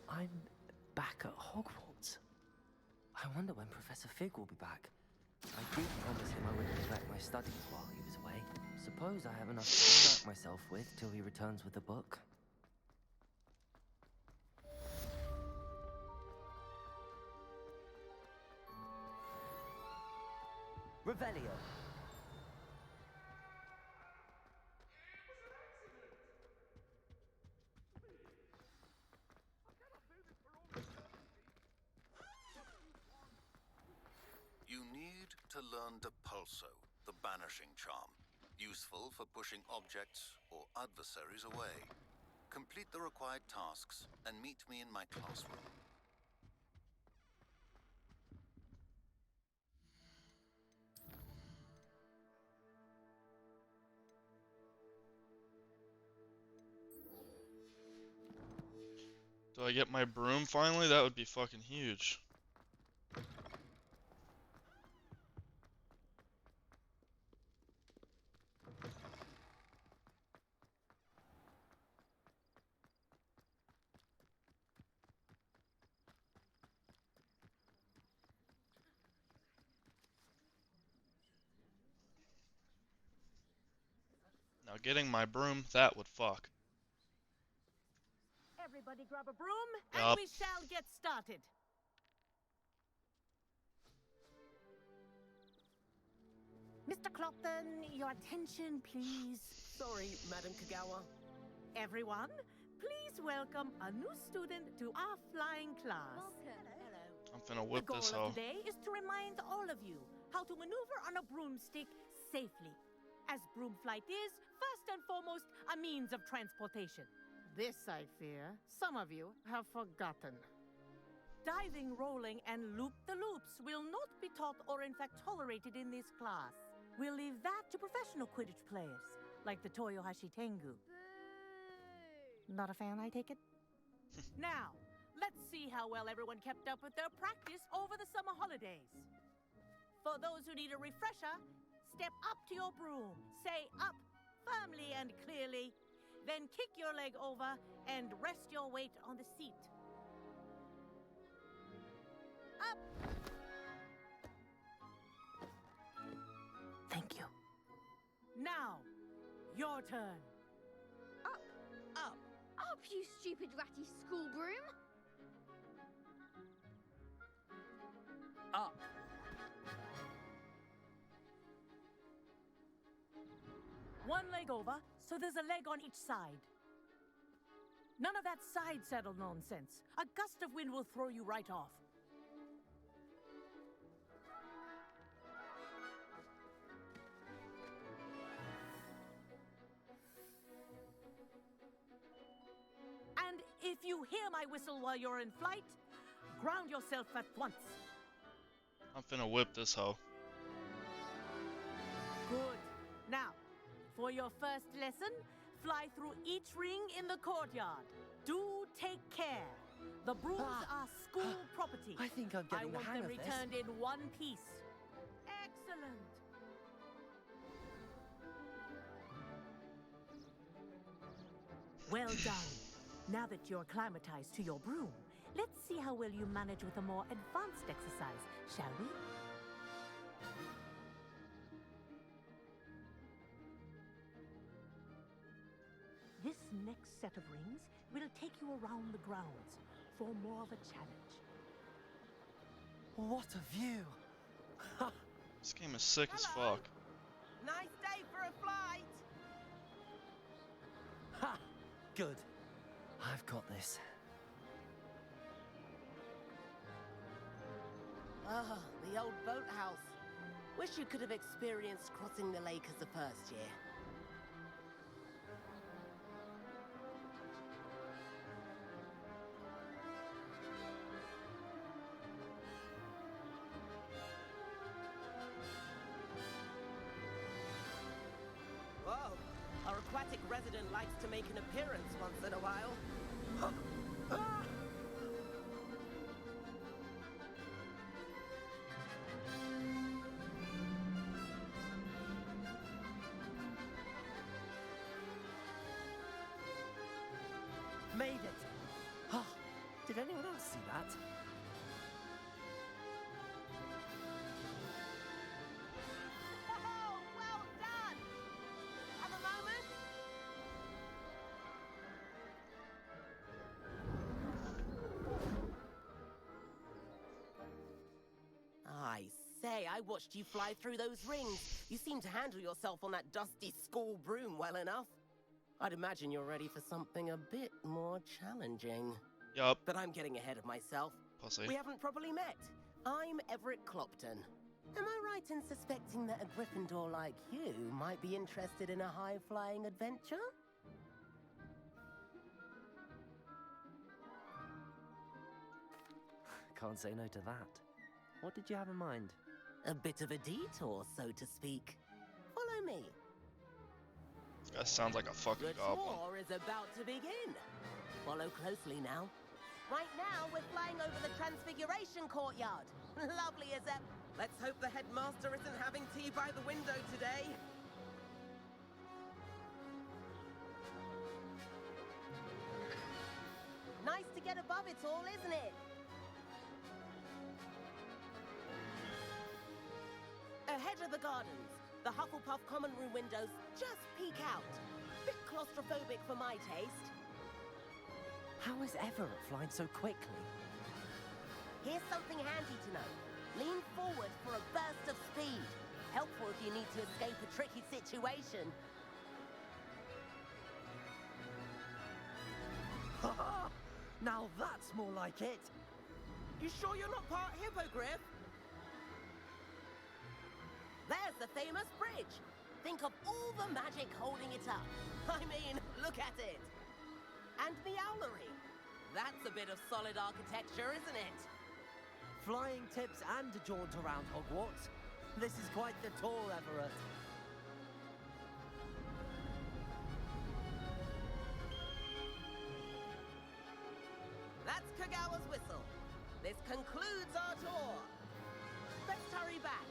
I'm back at Hogwarts. I wonder when Professor Fig will be back. I did promise him I wouldn't neglect my studies while he was away. Suppose I have enough to distract myself with till he returns with the book. Revelio. You need to learn Depulso, the banishing charm, useful for pushing objects or adversaries away. Complete the required tasks and meet me in my classroom. Do I get my broom finally? That would be fucking huge. Now getting my broom, that would fuck. Everybody grab a broom, and Yup. we shall get started. Mr. Clopton, your attention, please. Sorry, Madam Kagawa. Everyone, please welcome a new student to our flying class. I'm finna whip The this goal hoe. of today is to remind all of you how to maneuver on a broomstick safely, as broom flight is, first and foremost, a means of transportation. This, I fear, some of you have forgotten. Diving, rolling, and loop-the-loops will not be taught or in fact tolerated in this class. We'll leave that to professional Quidditch players, like the Toyohashi Tengu. Not a fan, I take it? Now, let's see how well everyone kept up with their practice over the summer holidays. For those who need a refresher, step up to your broom, say up firmly and clearly, then kick your leg over and rest your weight on the seat. Up! Thank you. Now, your turn. Up, Up. up, you stupid ratty school broom. Up. One leg over, so there's a leg on each side. None of that side saddle nonsense. A gust of wind will throw you right off. And if you hear my whistle while you're in flight, ground yourself at once. I'm finna whip this hoe. Good. Now, for your first lesson, fly through each ring in the courtyard. Do take care. The brooms are school property. I think I'm getting the want hang them of this. returned in one piece. Excellent. Well done. Now that you're acclimatized to your broom, let's see how well you manage with a more advanced exercise, shall we? This next set of rings will take you around the grounds for more of a challenge. What a view! This game is sick as fuck. Nice day for a flight! Ha! Good. I've got this. Ah, the old boathouse. Wish you could have experienced crossing the lake as a first year. Whoa, our aquatic resident likes to make an appearance once in a while. Made it! Oh, did anyone else see that? Oh, well done! Have a moment? I say, I watched you fly through those rings. You seem to handle yourself on that dusty school broom well enough. I'd imagine you're ready for something a bit more challenging. Yup. But I'm getting ahead of myself. Pussy. We haven't properly met. I'm Everett Clopton. Am I right in suspecting that a Gryffindor like you might be interested in a high-flying adventure? Can't say no to that. What did you have in mind? A bit of a detour, so to speak. Follow me. That sounds like a fucking The goblin. tour is about to begin. Follow closely now. Right now, we're flying over the Transfiguration Courtyard. Lovely as ever. Let's hope the headmaster isn't having tea by the window today. Nice to get above it all, isn't it? Ahead of the gardens, the Hufflepuff common room windows just peek out. Bit claustrophobic for my taste. How is Everett flying so quickly? Here's something handy to know. Lean forward for a burst of speed. Helpful if you need to escape a tricky situation. Now that's more like it. You sure you're not part Hippogriff? There's the famous bridge. Think of all the magic holding it up. I mean, look at it. And the owlery. That's a bit of solid architecture, isn't it? Flying tips and a jaunt around Hogwarts. This is quite the tour, Everett. That's Kagawa's whistle. This concludes our tour. Let's hurry back.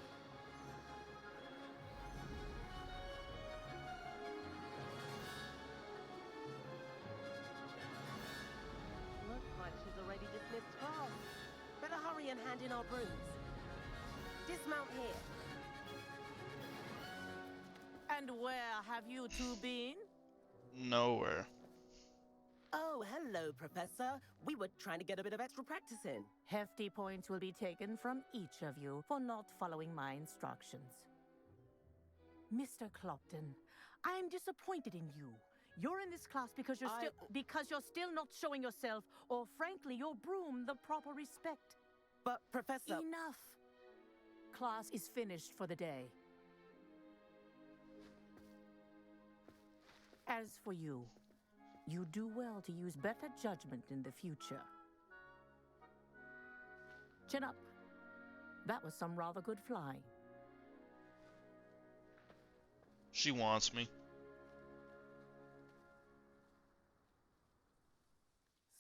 Looks like she's already dismissed class. Better hurry and hand in our brooms. Dismount here. And where have you two been? Nowhere. Oh, hello, Professor. We were trying to get a bit of extra practice in. Hefty points will be taken from each of you for not following my instructions. Mr. Clopton, I am disappointed in you. You're in this class because you're still not showing yourself, or frankly, your broom the proper respect. But, Professor... Enough. Class is finished for the day. As for you, you do well to use better judgment in the future. Chin up. That was some rather good flying. She wants me.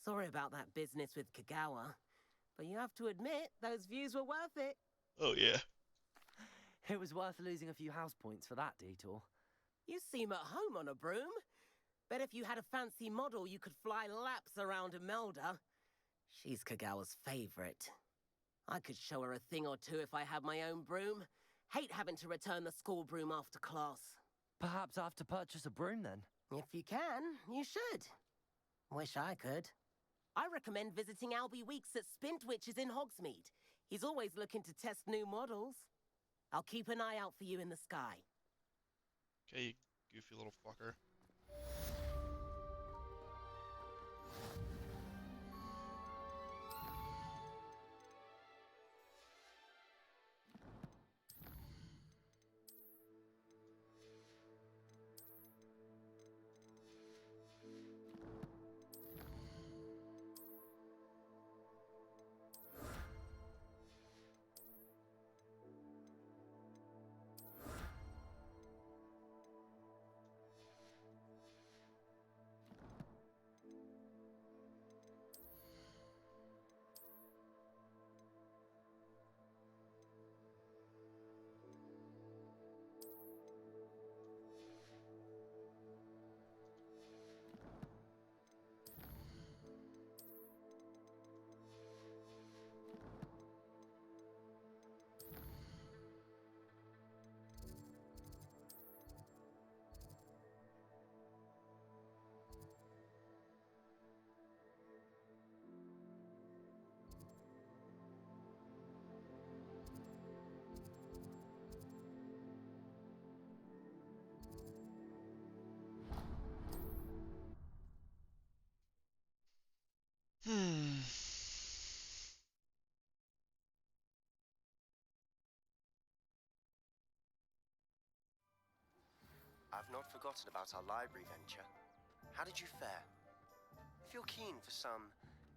Sorry about that business with Kagawa, but you have to admit, those views were worth it. Oh, yeah. It was worth losing a few house points for that detour. You seem at home on a broom. Bet if you had a fancy model, you could fly laps around Imelda. She's Kagawa's favorite. I could show her a thing or two if I had my own broom. Hate having to return the school broom after class. Perhaps I have to purchase a broom then. If you can, you should. Wish I could. I recommend visiting Albie Weeks at Spintwitches in Hogsmeade. He's always looking to test new models. I'll keep an eye out for you in the sky. Okay, you goofy little fucker. I've not forgotten about our library venture. How did you fare? If you're keen for some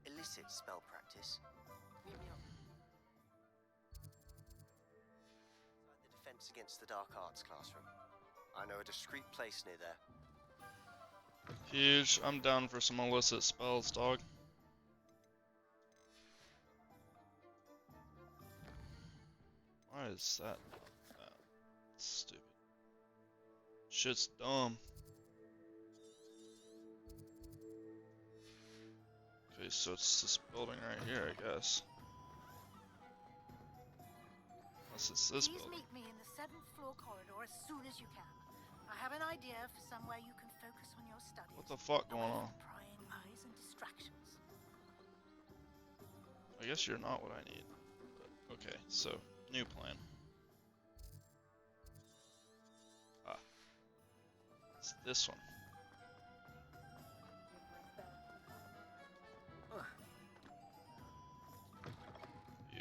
illicit spell practice, meet me up. Inside the Defense Against the Dark Arts classroom. I know a discreet place near there. Huge. I'm down for some illicit spells, dog. Why is that? Stupid. Shit's dumb. Okay, so it's this building right here, I guess. Unless it's this Please building. meet me in the 7th floor corridor as soon as you can. I have an idea for somewhere you can focus on your studies. What the fuck going away on? from prying eyes and distractions. I guess you're not what I need. But, okay, so new plan. It's this one.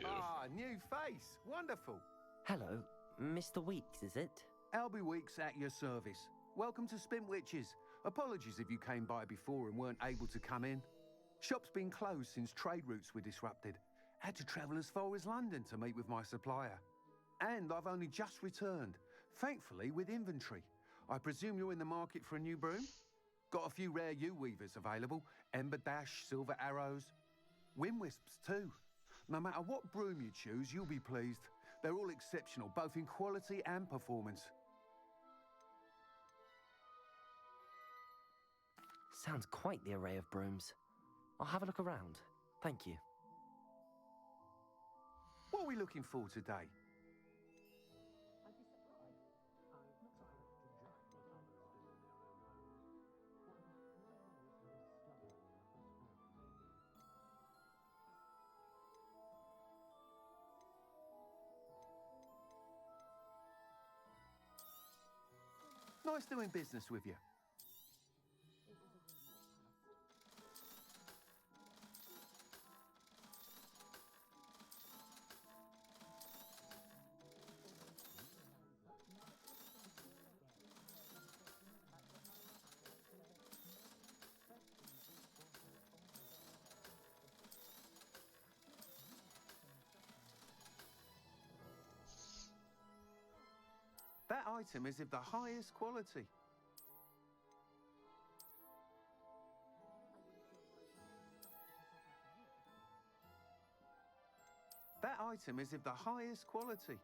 Ah, new face. Wonderful. Hello, Mr. Weeks, is it? Albie Weeks at your service. Welcome to Spintwitches. Apologies if you came by before and weren't able to come in. Shop's been closed since trade routes were disrupted. Had to travel as far as London to meet with my supplier. And I've only just returned, thankfully with inventory. I presume you're in the market for a new broom? Got a few rare U-weavers available. Ember Dash, Silver Arrows. Wind Wisps too. No matter what broom you choose, you'll be pleased. They're all exceptional, both in quality and performance. Sounds quite the array of brooms. I'll have a look around. Thank you. What are we looking for today? Nice doing business with you. That item is of the highest quality. That item is of the highest quality.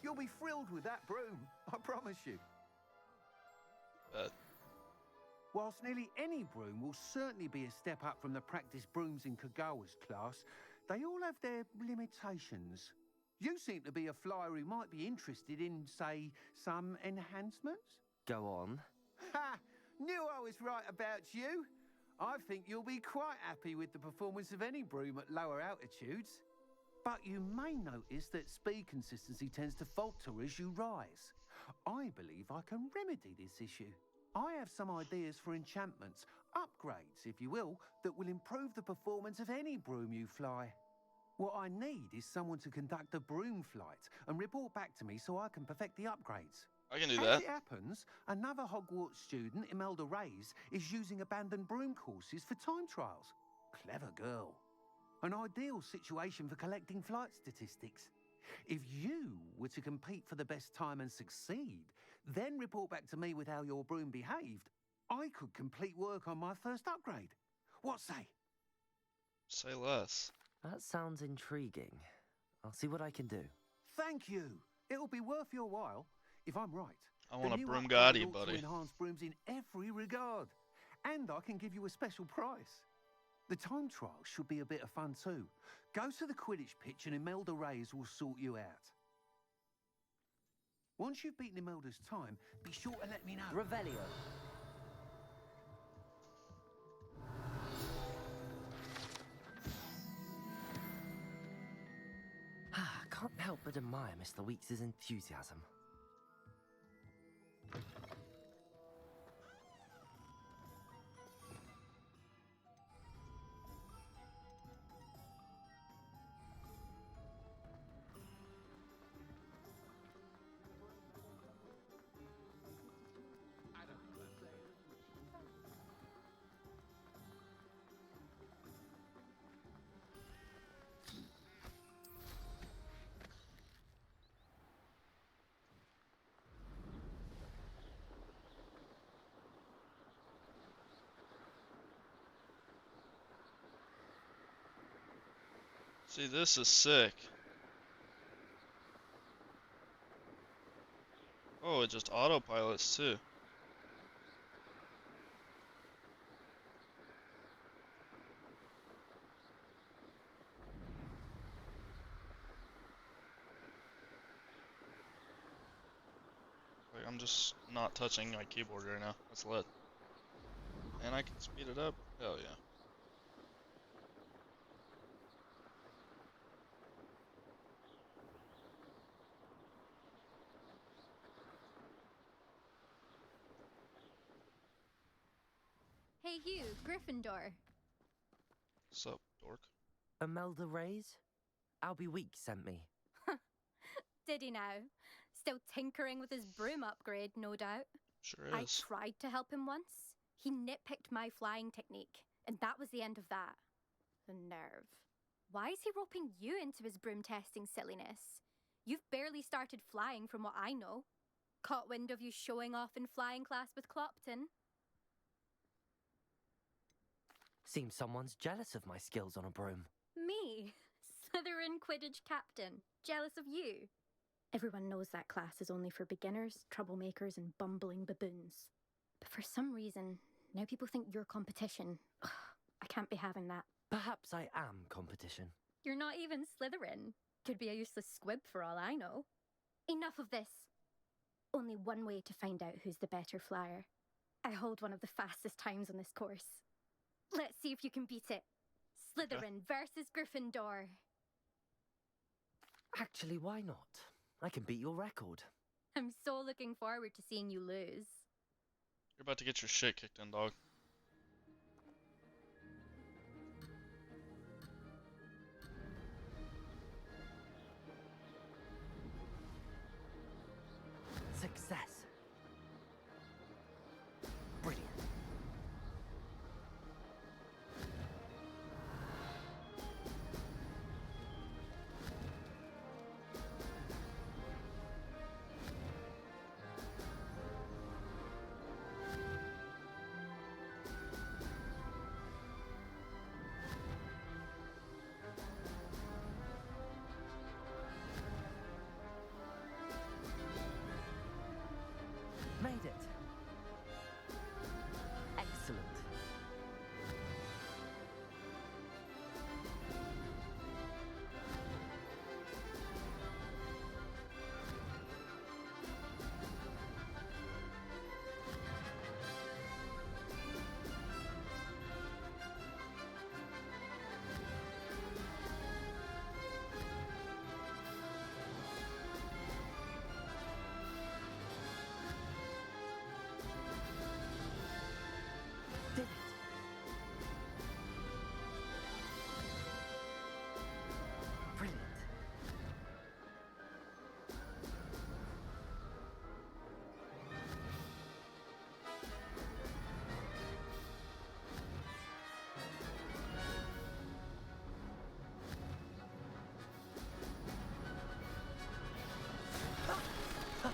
You'll be thrilled with that broom, I promise you. Whilst nearly any broom will certainly be a step up from the practice brooms in Kagawa's class, they all have their limitations. You seem to be a flyer who might be interested in, say, some enhancements? Go on. Ha! Knew I was right about you. I think you'll be quite happy with the performance of any broom at lower altitudes. But you may notice that speed consistency tends to falter as you rise. I believe I can remedy this issue. I have some ideas for enchantments, upgrades, if you will, that will improve the performance of any broom you fly. What I need is someone to conduct a broom flight and report back to me so I can perfect the upgrades. I can do As that. it happens, another Hogwarts student, Imelda Reyes, is using abandoned broom courses for time trials. Clever girl. An ideal situation for collecting flight statistics. If you were to compete for the best time and succeed, then report back to me with how your broom behaved, I could complete work on my first upgrade. What say? Say less. That sounds intriguing. I'll see what I can do. Thank you. It'll be worth your while, if I'm right. I want The a new broom upgrade Gotti, ought to buddy. enhance brooms in every regard. And I can give you a special price. The time trial should be a bit of fun too. Go to the Quidditch pitch and Imelda Reyes will sort you out. Once you've beaten Imelda's time, be sure to let me know. Revelio. Can't help but admire Mr. Weeks' enthusiasm. See, this is sick. Oh, it just autopilots too. Like, I'm just not touching my keyboard right now. That's lit. And I can speed it up. Hell yeah. Hey you, Gryffindor. Sup, dork? Imelda Reyes? Albie Weeks sent me. Did he now? Still tinkering with his broom upgrade, no doubt. Sure I is. tried to help him once. He nitpicked my flying technique, and that was the end of that. The nerve. Why is he roping you into his broom testing silliness? You've barely started flying from what I know. Caught wind of you showing off in flying class with Clopton. Seems someone's jealous of my skills on a broom. Me? Slytherin Quidditch captain. Jealous of you? Everyone knows that class is only for beginners, troublemakers, and bumbling baboons. But for some reason, now people think you're competition. Ugh, I can't be having that. Perhaps I am competition. You're not even Slytherin. Could be a useless squib for all I know. Enough of this. Only one way to find out who's the better flyer. I hold one of the fastest times on this course. Let's see if you can beat it. Slytherin versus Gryffindor. Actually, why not? I can beat your record. I'm so looking forward to seeing you lose. You're about to get your shit kicked in, dog. Success. Brilliant.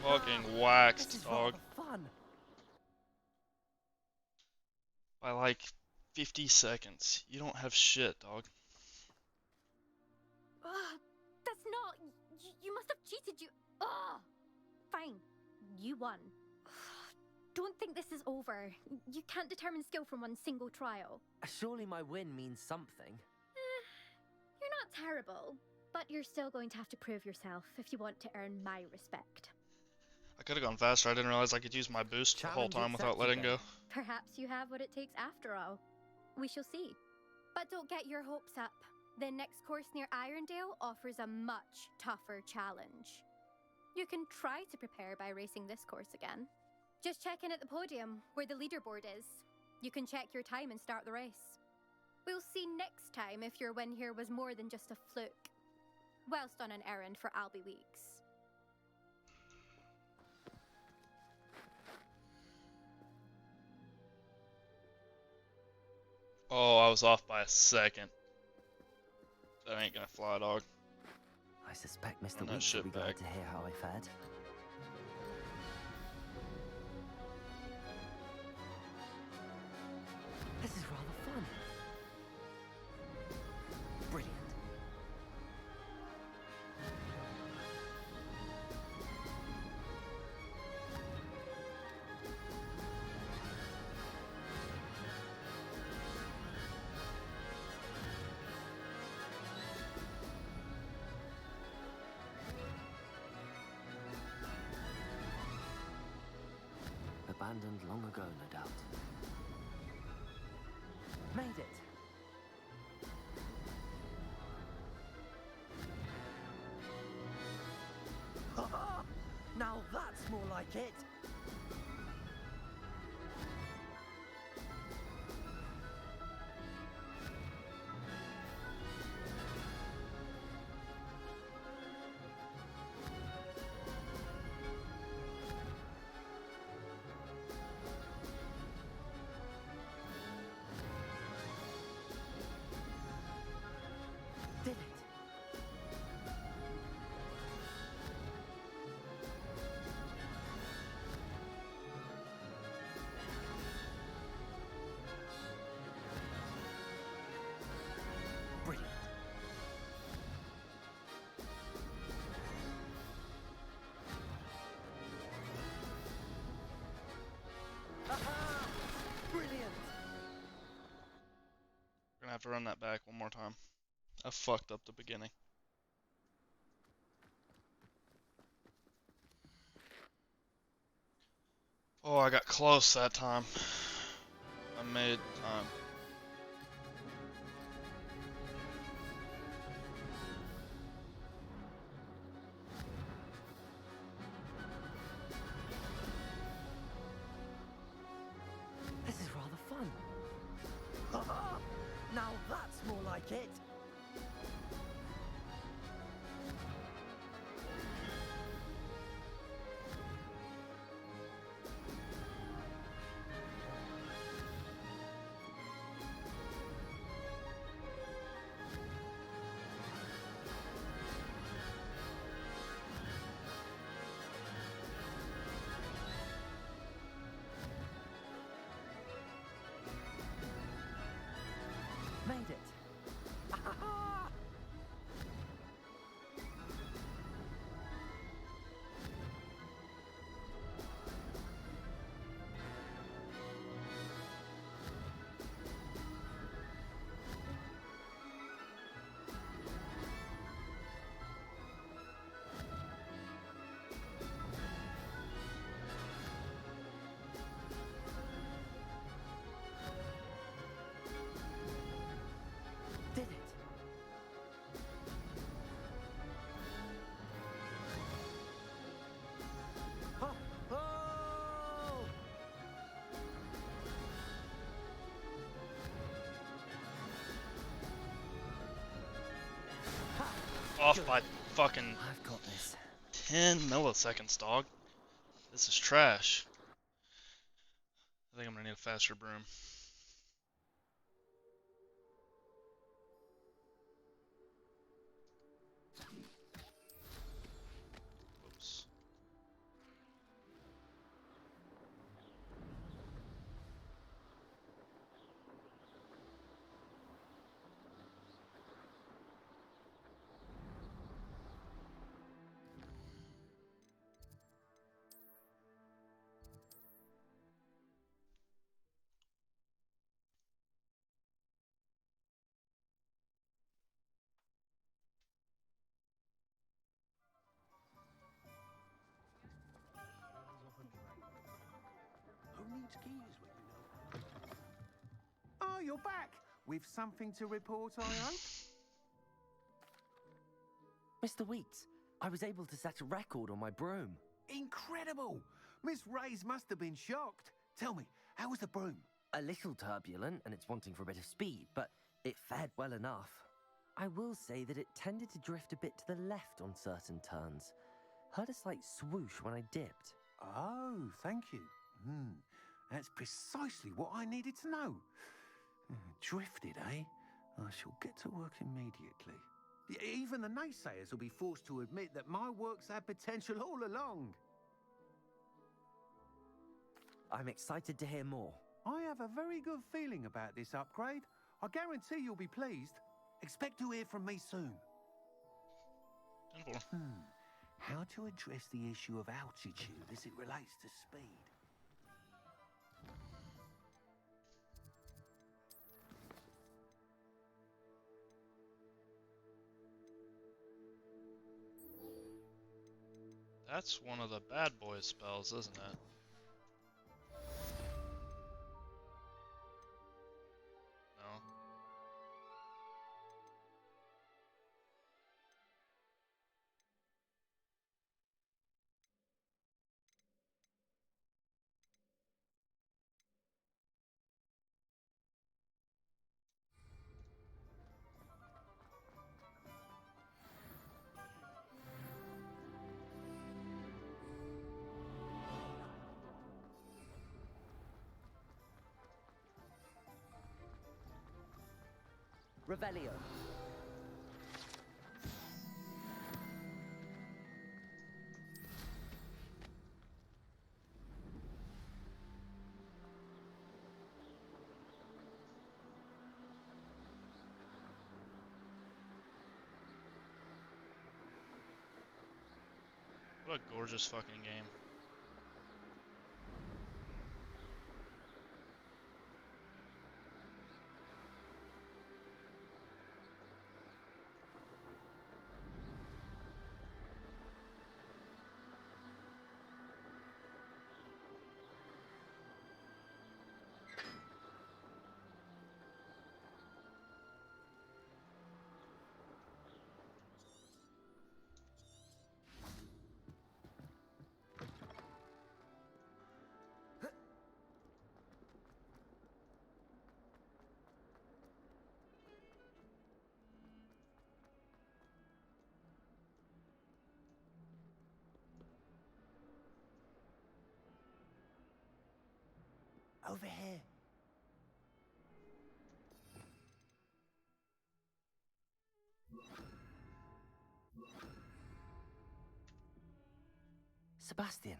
Fucking waxed, This is dog. rather fun. By like 50 seconds. You don't have shit, dog. That's not. You must have cheated. Ugh. Fine. You won. Don't think this is over. You can't determine skill from one single trial. Surely my win means something. You're not terrible, but you're still going to have to prove yourself if you want to earn my respect. I could have gone faster. I didn't realize I could use my boost the whole time without letting go. Perhaps you have what it takes after all. We shall see. But don't get your hopes up. The next course near Irondale offers a much tougher challenge. You can try to prepare by racing this course again. Just check in at the podium, where the leaderboard is. You can check your time and start the race. We'll see next time if your win here was more than just a fluke. Whilst on an errand for Albie Weeks. Oh, I was off by a second. That ain't gonna fly, dog. I suspect Mr. Run that Weeks will be shit glad back. to hear how I fared. This is rather fun. Brilliant. Abandoned long ago, no doubt. Made it! Now that's more like it! Did it! Brilliant. Aha! Brilliant! We're gonna have to run that back one more time. I fucked up the beginning. Oh, I got close that time. I made time. This is rather fun. Now that's more like it. Made it. Did it. Oh! Oh! Off by fucking I've got this. 10 milliseconds, dog. This is trash. I think I'm gonna need a faster broom. Oops. Oh, you're back. With something to report, I hope? Mr. Weeks, I was able to set a record on my broom. Incredible! Miss Reyes must have been shocked. Tell me, how was the broom? A little turbulent, and it's wanting for a bit of speed, but it fared well enough. I will say that it tended to drift a bit to the left on certain turns. Heard a slight swoosh when I dipped. Oh, thank you. That's precisely what I needed to know. Drifted, eh? I shall get to work immediately. Even the naysayers will be forced to admit that my work's had potential all along. I'm excited to hear more. I have a very good feeling about this upgrade. I guarantee you'll be pleased. Expect to hear from me soon. How to address the issue of altitude as it relates to speed? That's one of the bad boy spells, isn't it? No. Revelio. What a gorgeous fucking game. Over here. Sebastian,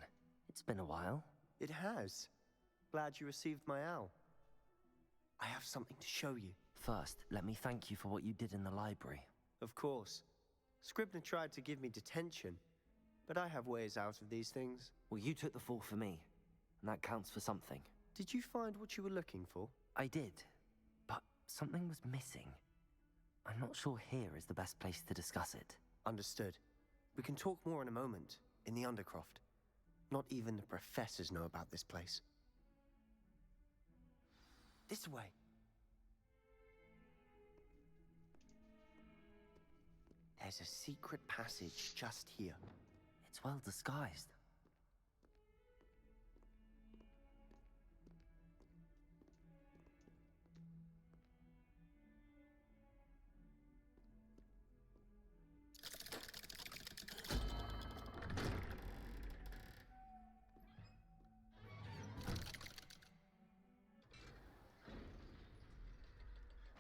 it's been a while. It has. Glad you received my owl. I have something to show you. First, let me thank you for what you did in the library. Of course. Scribner tried to give me detention, but I have ways out of these things. Well, you took the fall for me, and that counts for something. Did you find what you were looking for? I did, but something was missing. I'm not sure here is the best place to discuss it. Understood. We can talk more in a moment, in the Undercroft. Not even the professors know about this place. This way. There's a secret passage just here. It's well disguised.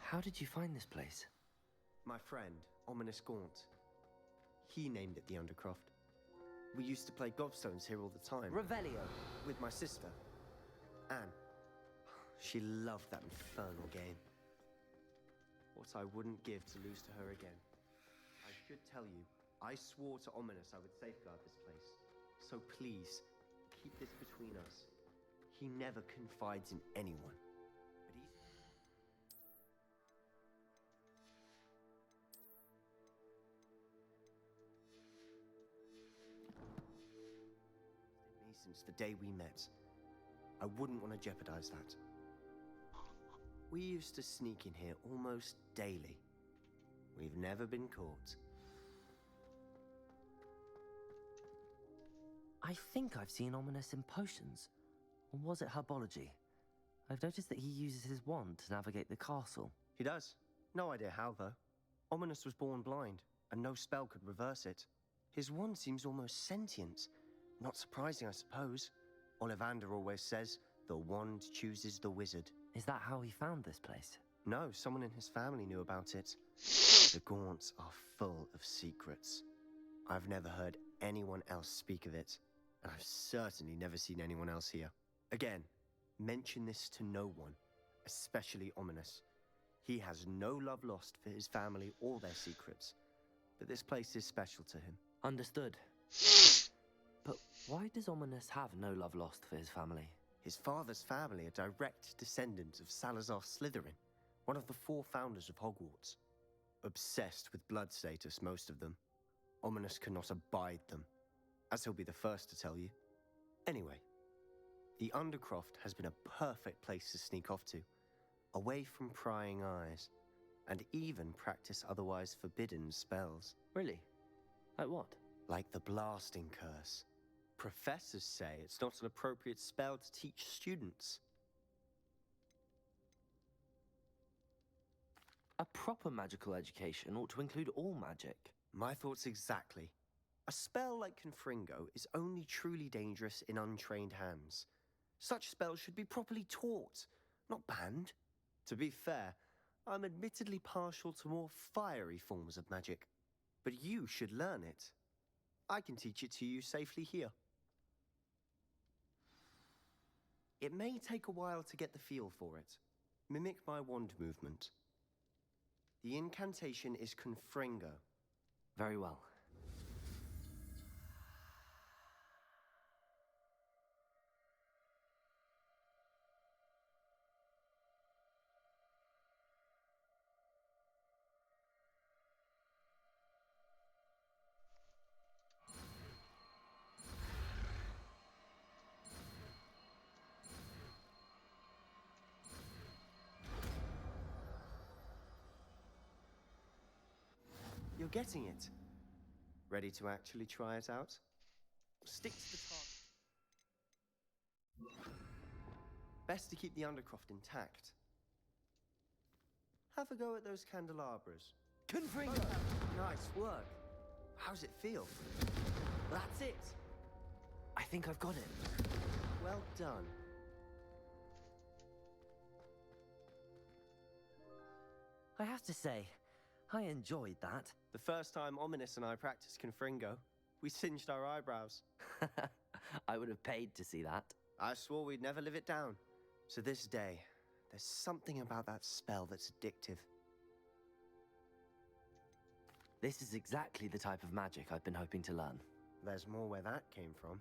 How did you find this place? My friend, Ominous Gaunt. He named it the Undercroft. We used to play gobstones here all the time. Revelio. With my sister, Anne. She loved that infernal game. What I wouldn't give to lose to her again. I should tell you, I swore to Ominous I would safeguard this place. So please, keep this between us. He never confides in anyone. But he's... me since the day we met. I wouldn't want to jeopardize that. We used to sneak in here almost daily. We've never been caught. I think I've seen Ominous in potions. Or was it herbology? I've noticed that he uses his wand to navigate the castle. He does. No idea how, though. Ominous was born blind, and no spell could reverse it. His wand seems almost sentient. Not surprising, I suppose. Ollivander always says, the wand chooses the wizard. Is that how he found this place? No, someone in his family knew about it. The Gaunts are full of secrets. I've never heard anyone else speak of it, and I've certainly never seen anyone else here. Again, mention this to no one, especially Ominous. He has no love lost for his family or their secrets, but this place is special to him. Understood. But why does Ominous have no love lost for his family? His father's family are direct descendants of Salazar Slytherin, one of the 4 founders of Hogwarts. Obsessed with blood status, most of them. Ominous cannot abide them, as he'll be the first to tell you. Anyway, the Undercroft has been a perfect place to sneak off to, away from prying eyes, and even practice otherwise forbidden spells. Really? Like what? Like the blasting curse. Professors say it's not an appropriate spell to teach students. A proper magical education ought to include all magic. My thoughts exactly. A spell like Confringo is only truly dangerous in untrained hands. Such spells should be properly taught, not banned. To be fair, I'm admittedly partial to more fiery forms of magic, but you should learn it. I can teach it to you safely here. It may take a while to get the feel for it. Mimic my wand movement. The incantation is Confringo. Very well. You're getting it. Ready to actually try it out? Stick to the target. Best to keep the Undercroft intact. Have a go at those candelabras. Confringo! Nice work. How's it feel? That's it. I think I've got it. Well done. I have to say, I enjoyed that. The first time Ominous and I practiced Confringo, we singed our eyebrows. I would have paid to see that. I swore we'd never live it down. To this day, there's something about that spell that's addictive. This is exactly the type of magic I've been hoping to learn. There's more where that came from.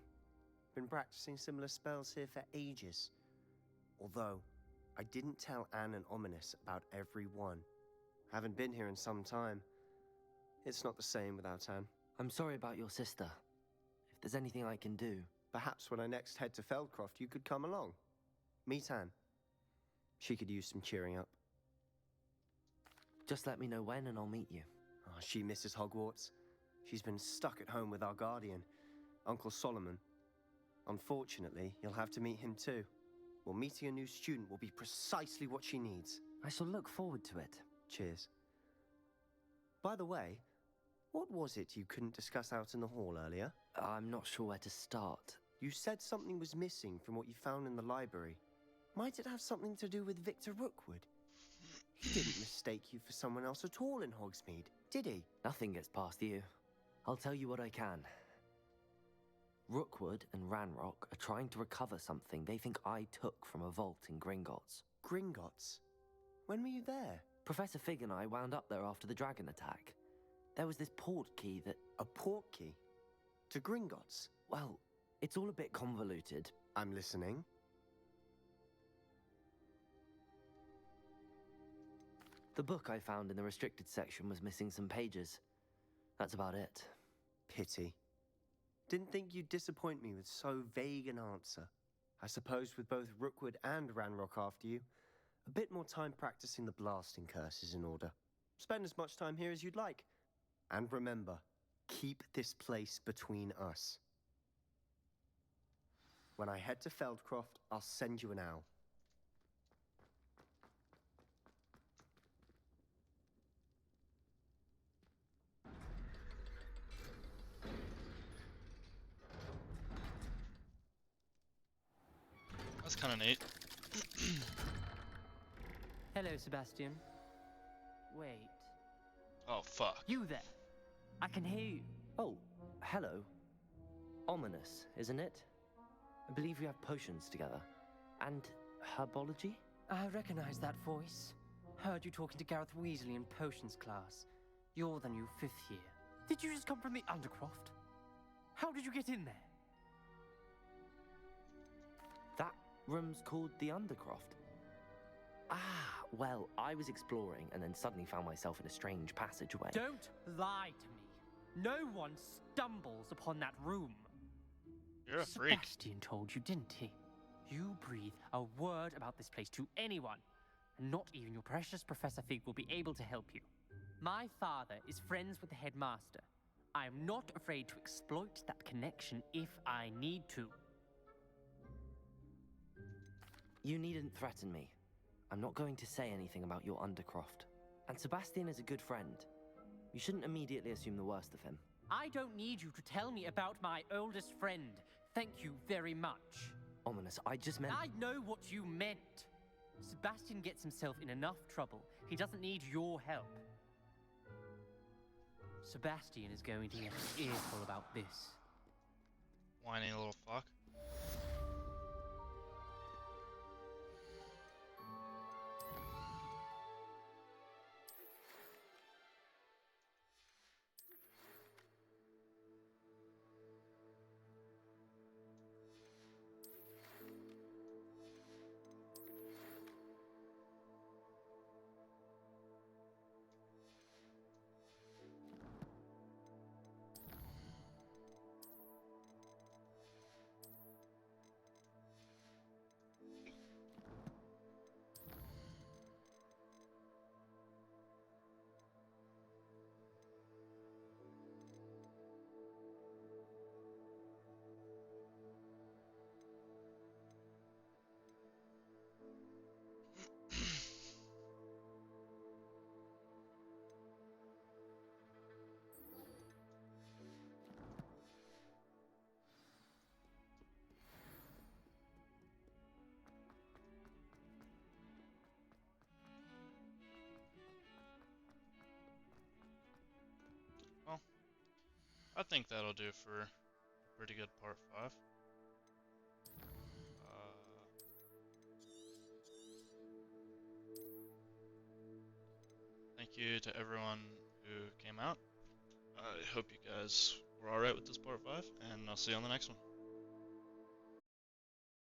Been practicing similar spells here for ages. Although, I didn't tell Anne and Ominous about every one. Haven't been here in some time. It's not the same without Anne. I'm sorry about your sister. If there's anything I can do... Perhaps when I next head to Feldcroft, you could come along. Meet Anne. She could use some cheering up. Just let me know when and I'll meet you. Oh, she misses Hogwarts. She's been stuck at home with our guardian, Uncle Solomon. Unfortunately, you'll have to meet him too. Well, meeting a new student will be precisely what she needs. I shall look forward to it. Cheers. By the way, what was it you couldn't discuss out in the hall earlier? I'm not sure where to start. You said something was missing from what you found in the library. Might it have something to do with Victor Rookwood? He didn't mistake you for someone else at all in Hogsmeade, did he? Nothing gets past you. I'll tell you what I can. Rookwood and Ranrock are trying to recover something they think I took from a vault in Gringotts. Gringotts? When were you there? Professor Fig and I wound up there after the dragon attack. There was this port key that... A port key? To Gringotts? Well, it's all a bit convoluted. I'm listening. The book I found in the restricted section was missing some pages. That's about it. Pity. Didn't think you'd disappoint me with so vague an answer. I suppose with both Rookwood and Ranrock after you, A bit more time practicing the blasting curse is in order. Spend as much time here as you'd like. And remember, keep this place between us. When I head to Feldcroft, I'll send you an owl. That's kind of neat. Hello, Sebastian. Wait. Oh, fuck. You there. I can hear you. Oh, hello. Ominous, isn't it? I believe we have potions together. And herbology? I recognize that voice. Heard you talking to Gareth Weasley in potions class. You're the new 5th year. Did you just come from the Undercroft? How did you get in there? That room's called the Undercroft. Ah, well, I was exploring and then suddenly found myself in a strange passageway. Don't lie to me. No one stumbles upon that room. You're a freak. Sebastian told you, didn't he? You breathe a word about this place to anyone, and not even your precious Professor Fig will be able to help you. My father is friends with the headmaster. I am not afraid to exploit that connection if I need to. You needn't threaten me. I'm not going to say anything about your Undercroft. And Sebastian is a good friend. You shouldn't immediately assume the worst of him. I don't need you to tell me about my oldest friend. Thank you very much. Ominous, I just meant... I know what you meant. Sebastian gets himself in enough trouble. He doesn't need your help. Sebastian is going to get an earful about this. Whiny little fuck. Well, I think that'll do for a pretty good part 5. Thank you to everyone who came out. I hope you guys were alright with this part 5, and I'll see you on the next one.